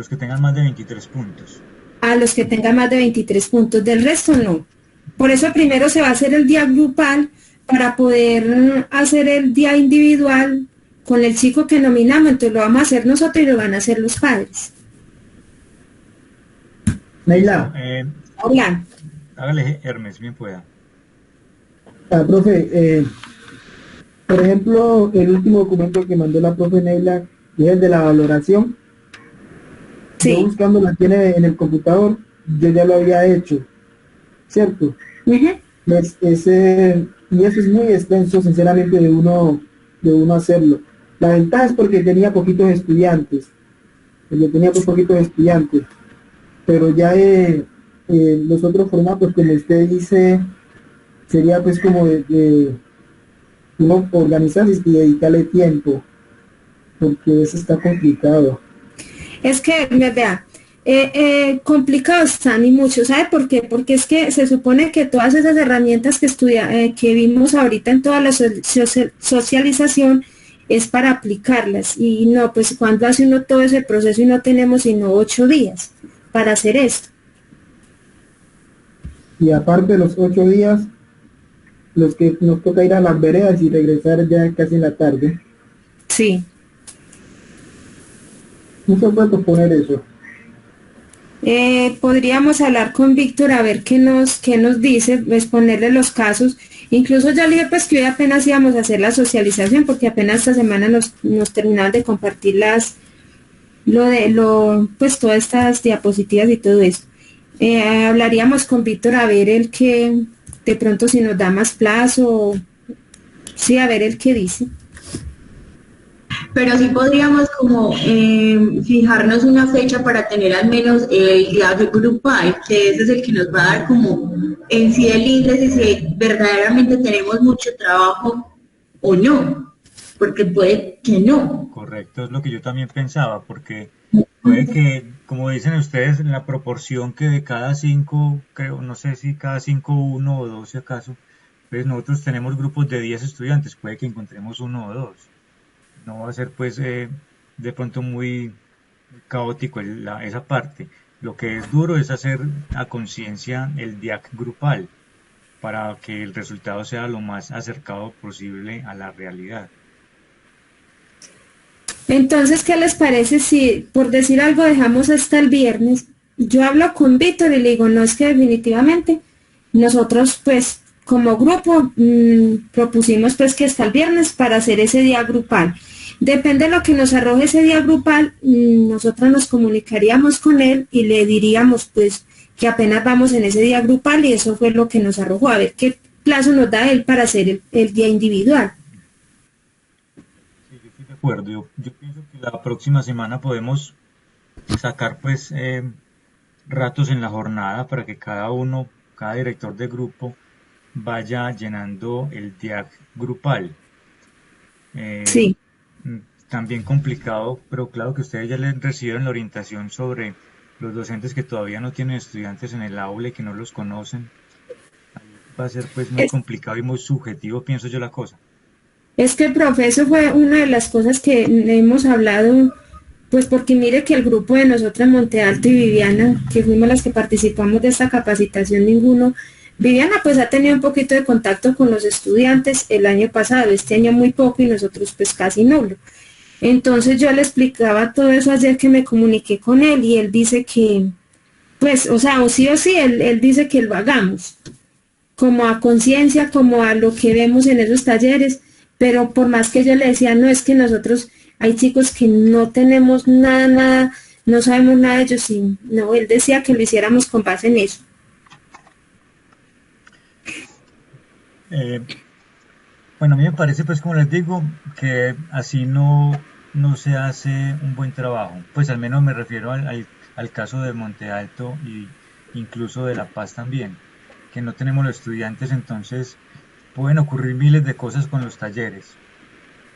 que tengan más de 23 puntos. A los que tengan más de 23 puntos, del resto no. Por eso primero se va a hacer el día grupal, para poder hacer el día individual con el chico que nominamos, entonces lo vamos a hacer nosotros y lo van a hacer los padres. Neila. Hola. Hágale, Hermes, bien pueda. Profe, por ejemplo, el último documento que mandó la profe Neila, que es el de la valoración, sí. Yo buscando la tiene en el computador, yo ya lo había hecho, ¿cierto? Y eso es muy extenso, sinceramente, de uno hacerlo. La ventaja es porque tenía poquitos estudiantes, pero ya los otros formatos, como usted dice, sería pues como de uno organizarse y dedicarle tiempo, porque eso está complicado. Es que, vea, complicados están y mucho. ¿Sabe por qué? Porque es que se supone que todas esas herramientas que vimos ahorita en toda la socialización es para aplicarlas. Y no, pues cuando hace uno todo ese proceso y no tenemos sino 8 días para hacer esto. Y aparte de los 8 días, los que nos toca ir a las veredas y regresar ya casi en la tarde. Sí. No se puede posponer eso. Podríamos hablar con Víctor a ver qué nos dice, pues ponerle los casos. Incluso yo le dije pues que hoy apenas íbamos a hacer la socialización porque apenas esta semana nos terminaban de compartir pues todas estas diapositivas y todo eso. Hablaríamos con Víctor a ver el que de pronto si nos da más plazo, sí, a ver el que dice. Pero sí podríamos como fijarnos una fecha para tener al menos el diario grupal, que ese es el que nos va a dar como en sí el índice si verdaderamente tenemos mucho trabajo o no, porque puede que no. Correcto, es lo que yo también pensaba, porque puede que, como dicen ustedes, en la proporción que de cada 5, creo, no sé si cada 5 1 o 2 si acaso, pues nosotros tenemos grupos de 10 estudiantes, puede que encontremos 1 o 2. No va a ser pues de pronto muy caótico esa parte. Lo que es duro es hacer a conciencia el DIAC grupal para que el resultado sea lo más acercado posible a la realidad. Entonces, ¿qué les parece si, por decir algo, dejamos hasta el viernes? Yo hablo con Víctor y le digo, no, es que definitivamente nosotros pues como grupo propusimos pues que hasta el viernes para hacer ese día grupal. Depende de lo que nos arroje ese día grupal, nosotros nos comunicaríamos con él y le diríamos pues que apenas vamos en ese día grupal y eso fue lo que nos arrojó, a ver qué plazo nos da él para hacer el día individual. Sí, yo estoy de acuerdo. Yo pienso que la próxima semana podemos sacar pues ratos en la jornada para que cada director de grupo vaya llenando el DIAC grupal. Sí. También complicado, pero claro que ustedes ya recibieron la orientación sobre los docentes que todavía no tienen estudiantes en el aula y que no los conocen. Va a ser pues muy complicado y muy subjetivo, pienso yo la cosa. Es que el profesor fue una de las cosas que hemos hablado, pues porque mire que el grupo de nosotras, Monte Alto y Viviana, que fuimos las que participamos de esta capacitación, Viviana pues ha tenido un poquito de contacto con los estudiantes el año pasado, este año muy poco y nosotros pues casi nulo. Entonces yo le explicaba todo eso ayer que me comuniqué con él y él dice que, pues, o sí, él dice que lo hagamos, como a conciencia, como a lo que vemos en esos talleres, pero por más que yo le decía, no, es que nosotros, hay chicos que no tenemos nada, no sabemos nada de ellos, y no, él decía que lo hiciéramos con base en eso. Bueno, a mí me parece, pues como les digo, que así no se hace un buen trabajo. Pues al menos me refiero al caso de Monte Alto y incluso de La Paz también, que no tenemos los estudiantes, entonces pueden ocurrir miles de cosas con los talleres.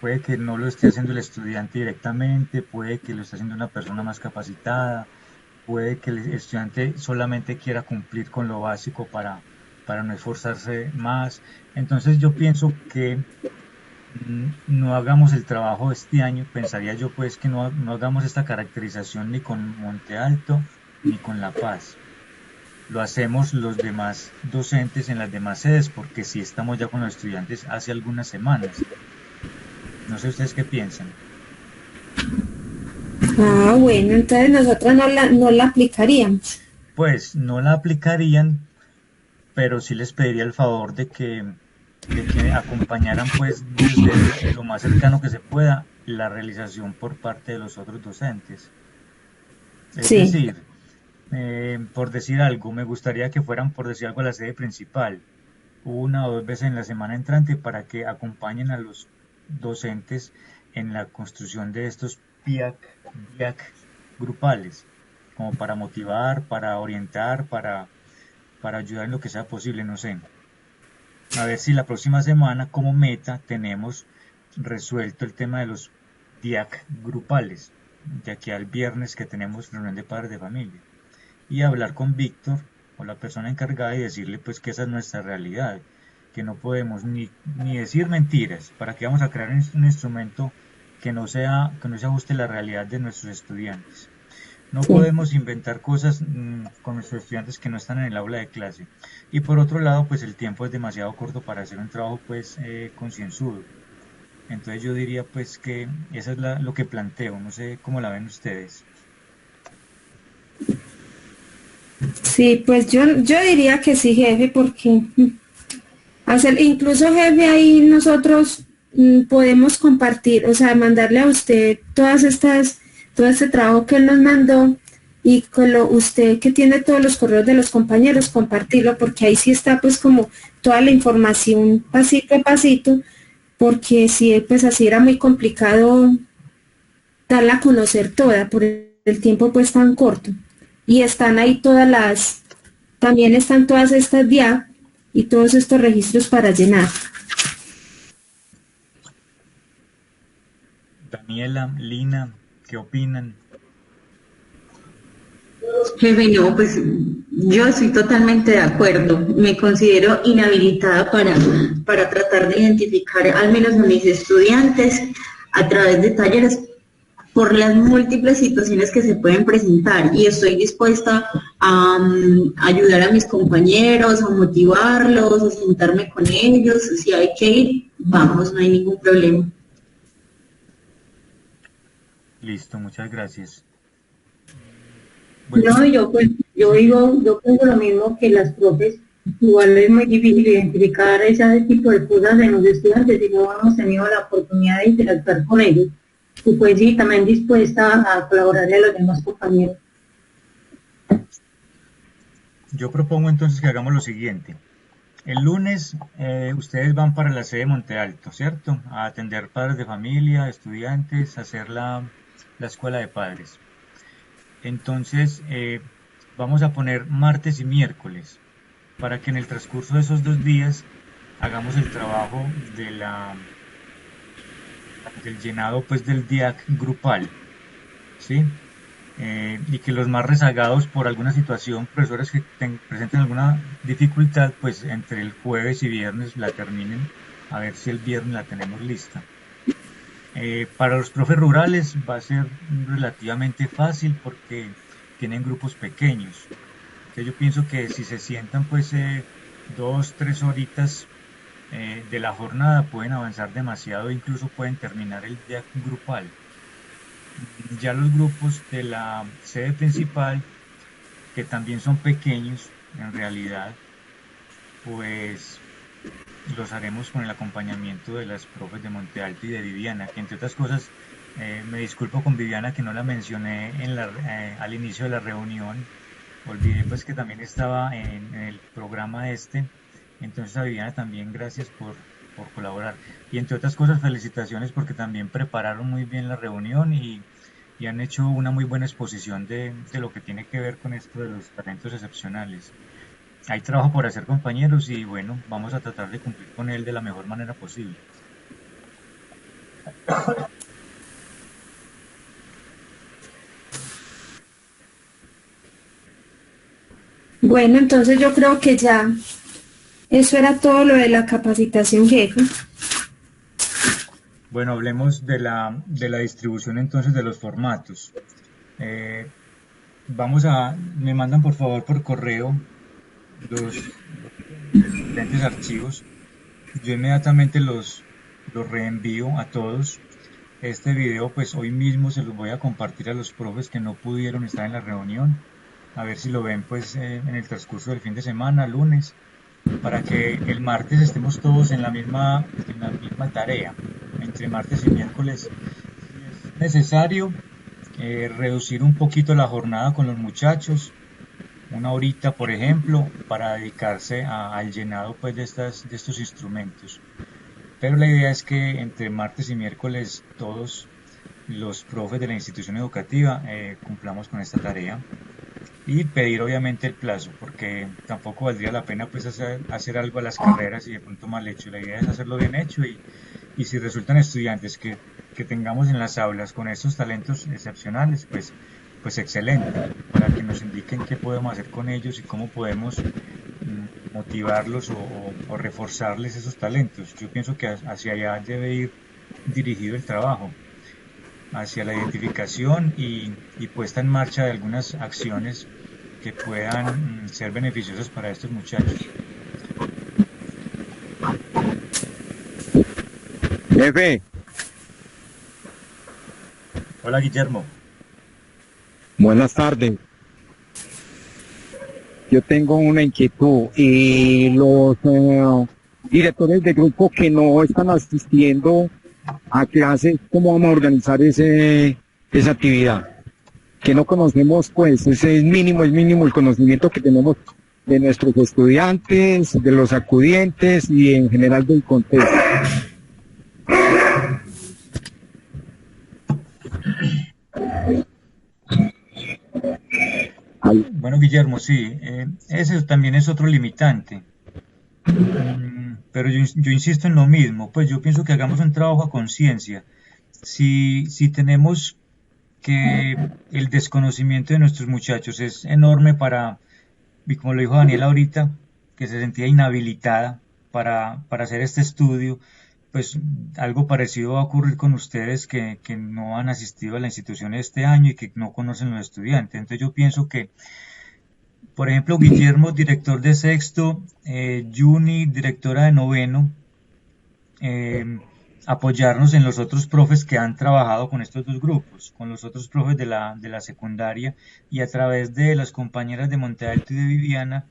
Puede que no lo esté haciendo el estudiante directamente, puede que lo esté haciendo una persona más capacitada, puede que el estudiante solamente quiera cumplir con lo básico para no esforzarse más. Entonces yo pienso que no hagamos el trabajo este año, pensaría yo pues que no hagamos esta caracterización ni con Monte Alto ni con La Paz. Lo hacemos los demás docentes en las demás sedes porque sí estamos ya con los estudiantes hace algunas semanas. No sé ustedes qué piensan. Ah, bueno, entonces nosotros no la aplicaríamos. Pues no la aplicarían, pero sí les pediría el favor de que acompañaran pues desde lo más cercano que se pueda la realización por parte de los otros docentes. Es decir, por decir algo, me gustaría que fueran, por decir algo, a la sede principal 1 o 2 veces en la semana entrante para que acompañen a los docentes en la construcción de estos DIAC grupales, como para motivar, para orientar, para ayudar en lo que sea posible, no sé. A ver si la próxima semana como meta tenemos resuelto el tema de los DIAC grupales. de aquí al viernes que tenemos reunión de padres de familia, y hablar con Víctor o la persona encargada y decirle pues que esa es nuestra realidad, que no podemos ni decir mentiras. ¿Para qué vamos a crear un instrumento que no se ajuste a la realidad de nuestros estudiantes? No podemos inventar cosas con nuestros estudiantes que no están en el aula de clase. Y por otro lado, pues el tiempo es demasiado corto para hacer un trabajo pues concienzudo. Entonces yo diría pues que eso es lo que planteo. No sé cómo la ven ustedes. Sí, pues yo diría que sí, jefe, porque incluso jefe, ahí nosotros podemos compartir, o sea, mandarle a usted todo este trabajo que él nos mandó, y con usted que tiene todos los correos de los compañeros, compartirlo, porque ahí sí está pues como toda la información pasito a pasito, porque si pues así era muy complicado darla a conocer toda por el tiempo pues tan corto. Y están ahí también están todas estas DIAP y todos estos registros para llenar. Daniela, Lina, ¿qué opinan? Jefe, no, pues yo estoy totalmente de acuerdo. Me considero inhabilitada para tratar de identificar al menos a mis estudiantes a través de talleres por las múltiples situaciones que se pueden presentar, y estoy dispuesta a ayudar a mis compañeros, a motivarlos, a sentarme con ellos. Si hay que ir, vamos, no hay ningún problema. Listo, muchas gracias. Bueno. No, yo pienso lo mismo que las profes. Igual es muy difícil identificar ese tipo de cosas en los estudiantes si no hemos tenido la oportunidad de interactuar con ellos. Y pues sí, también dispuesta a colaborar a los demás compañeros. Yo propongo entonces que hagamos lo siguiente. El lunes ustedes van para la sede de Monte Alto, ¿cierto? A atender padres de familia, estudiantes, a hacer la escuela de padres. Entonces vamos a poner martes y miércoles para que en el transcurso de esos 2 días hagamos el trabajo del llenado pues del DIAC grupal, ¿sí? Y que los más rezagados por alguna situación, profesores que presenten alguna dificultad, pues entre el jueves y viernes la terminen, a ver si el viernes la tenemos lista. Para los profes rurales va a ser relativamente fácil porque tienen grupos pequeños. Entonces yo pienso que si se sientan pues 2-3 horitas de la jornada pueden avanzar demasiado, incluso pueden terminar el día grupal. Ya los grupos de la sede principal, que también son pequeños en realidad, pues los haremos con el acompañamiento de las profes de Monte Alto y de Viviana, que entre otras cosas me disculpo con Viviana que no la mencioné al inicio de la reunión. Olvidé pues que también estaba en el programa entonces a Viviana también gracias por colaborar, y entre otras cosas felicitaciones porque también prepararon muy bien la reunión y han hecho una muy buena exposición de lo que tiene que ver con esto de los talentos excepcionales. Hay trabajo por hacer, compañeros, y bueno, vamos a tratar de cumplir con él de la mejor manera posible. Bueno, entonces yo creo que ya eso era todo lo de la capacitación, jefe. Bueno, hablemos de la distribución entonces de los formatos. Me mandan por favor por correo los diferentes archivos. Yo inmediatamente los reenvío a todos. Este video pues hoy mismo se los voy a compartir a los profes que no pudieron estar en la reunión, a ver si lo ven pues en el transcurso del fin de semana, lunes, para que el martes estemos todos en la misma tarea. Entre martes y miércoles, si es necesario reducir un poquito la jornada con los muchachos, 1 horita por ejemplo, para dedicarse al llenado pues de estos instrumentos. Pero la idea es que entre martes y miércoles todos los profes de la institución educativa cumplamos con esta tarea, y pedir obviamente el plazo, porque tampoco valdría la pena pues hacer algo a las carreras y de pronto mal hecho. La idea es hacerlo bien hecho, y si resultan estudiantes que que tengamos en las aulas con estos talentos excepcionales, pues excelente, para que nos indiquen qué podemos hacer con ellos y cómo podemos motivarlos o reforzarles esos talentos. Yo pienso que hacia allá debe ir dirigido el trabajo, hacia la identificación y puesta en marcha de algunas acciones que puedan ser beneficiosas para estos muchachos. Jefe, Hola Guillermo. buenas tardes. Yo tengo una inquietud y los directores de grupo que no están asistiendo a clases, ¿cómo vamos a organizar esa actividad? Que no conocemos, pues, ese es mínimo el conocimiento que tenemos de nuestros estudiantes, de los acudientes y en general del contexto. Bueno, Guillermo, sí, ese también es otro limitante. Pero yo insisto en lo mismo, pues yo pienso que hagamos un trabajo a conciencia. Si tenemos que el desconocimiento de nuestros muchachos es enorme y como lo dijo Daniela ahorita, que se sentía inhabilitada para hacer este estudio, pues algo parecido va a ocurrir con ustedes que no han asistido a la institución este año y que no conocen los estudiantes. Entonces yo pienso que, por ejemplo, Guillermo, director de sexto, Juni, directora de noveno, apoyarnos en los otros profes que han trabajado con estos dos grupos, con los otros profes de la secundaria y a través de las compañeras de Monte Alto y de Viviana,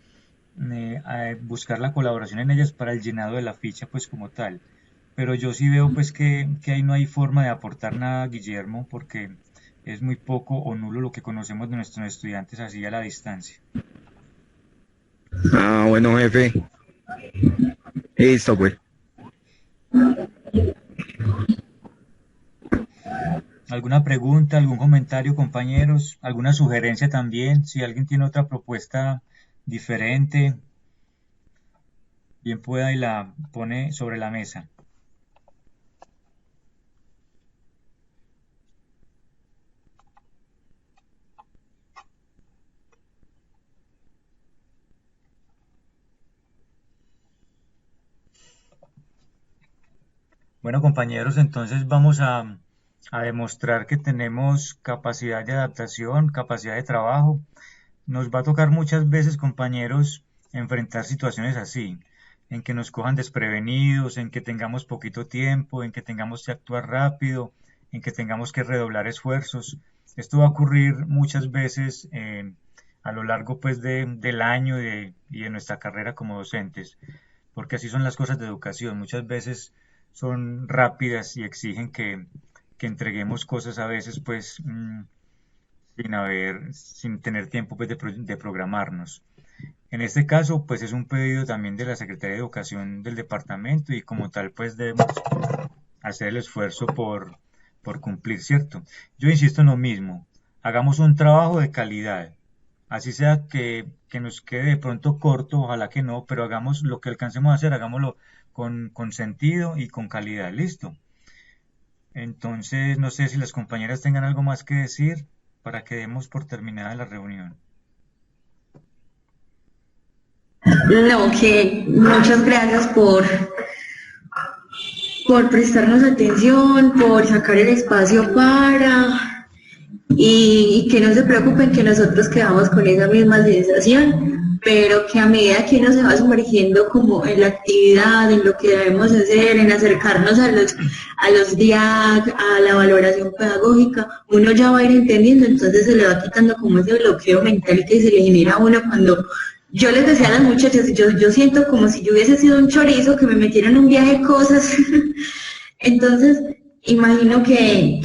buscar la colaboración en ellas para el llenado de la ficha pues como tal. Pero yo sí veo pues que ahí no hay forma de aportar nada, Guillermo, porque es muy poco o nulo lo que conocemos de nuestros estudiantes así a la distancia. Ah, bueno, jefe. Listo, pues. ¿Alguna pregunta, algún comentario, compañeros? ¿Alguna sugerencia también? Si alguien tiene otra propuesta diferente, bien pueda y la pone sobre la mesa. Bueno, compañeros, entonces vamos a demostrar que tenemos capacidad de adaptación, capacidad de trabajo. Nos va a tocar muchas veces, compañeros, enfrentar situaciones así, en que nos cojan desprevenidos, en que tengamos poquito tiempo, en que tengamos que actuar rápido, en que tengamos que redoblar esfuerzos. Esto va a ocurrir muchas veces a lo largo pues del año y de nuestra carrera como docentes, porque así son las cosas de educación. Muchas veces son rápidas y exigen que entreguemos cosas a veces pues sin tener tiempo pues, de programarnos. En este caso, pues es un pedido también de la Secretaría de Educación del departamento y como tal, pues debemos hacer el esfuerzo por cumplir, ¿cierto? Yo insisto en lo mismo, hagamos un trabajo de calidad, así sea que nos quede de pronto corto, ojalá que no, pero hagamos lo que alcancemos a hacer, hagámoslo con sentido y con calidad, ¿listo? Entonces, no sé si las compañeras tengan algo más que decir para que demos por terminada la reunión. No, que muchas gracias por prestarnos atención, por sacar el espacio y que no se preocupen que nosotros quedamos con esa misma sensación, pero que a medida que uno se va sumergiendo como en la actividad, en lo que debemos hacer, en acercarnos a los DIAC, a la valoración pedagógica, uno ya va a ir entendiendo, entonces se le va quitando como ese bloqueo mental que se le genera a uno cuando yo les decía a las muchachas, yo siento como si yo hubiese sido un chorizo, que me metieran en un viaje de cosas. Entonces, imagino que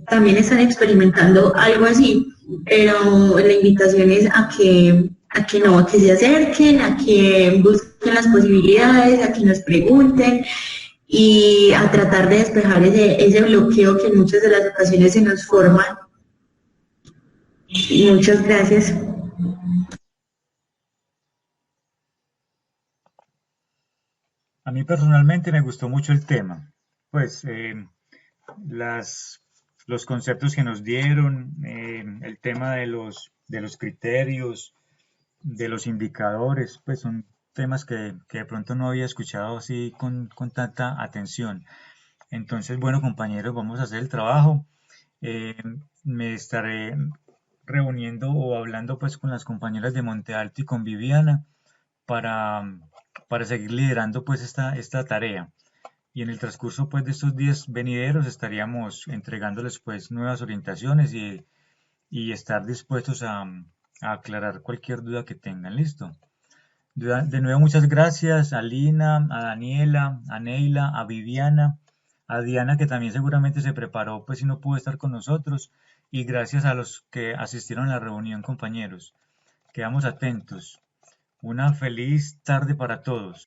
también están experimentando algo así, pero la invitación es a que se acerquen, a que busquen las posibilidades, a que nos pregunten y a tratar de despejar ese bloqueo que en muchas de las ocasiones se nos forma. Muchas gracias. A mí personalmente me gustó mucho el tema. Pues los conceptos que nos dieron, el tema de los criterios, de los indicadores, pues son temas que de pronto no había escuchado así con tanta atención. Entonces, bueno, compañeros, vamos a hacer el trabajo. Me estaré reuniendo o hablando pues con las compañeras de Monte Alto y con Viviana para seguir liderando pues esta tarea. Y en el transcurso pues de estos días venideros estaríamos entregándoles pues nuevas orientaciones y estar dispuestos a aclarar cualquier duda que tengan. Listo. De nuevo, muchas gracias a Lina, a Daniela, a Neila, a Viviana, a Diana, que también seguramente se preparó, pues si no pudo estar con nosotros, y gracias a los que asistieron a la reunión, compañeros. Quedamos atentos. Una feliz tarde para todos.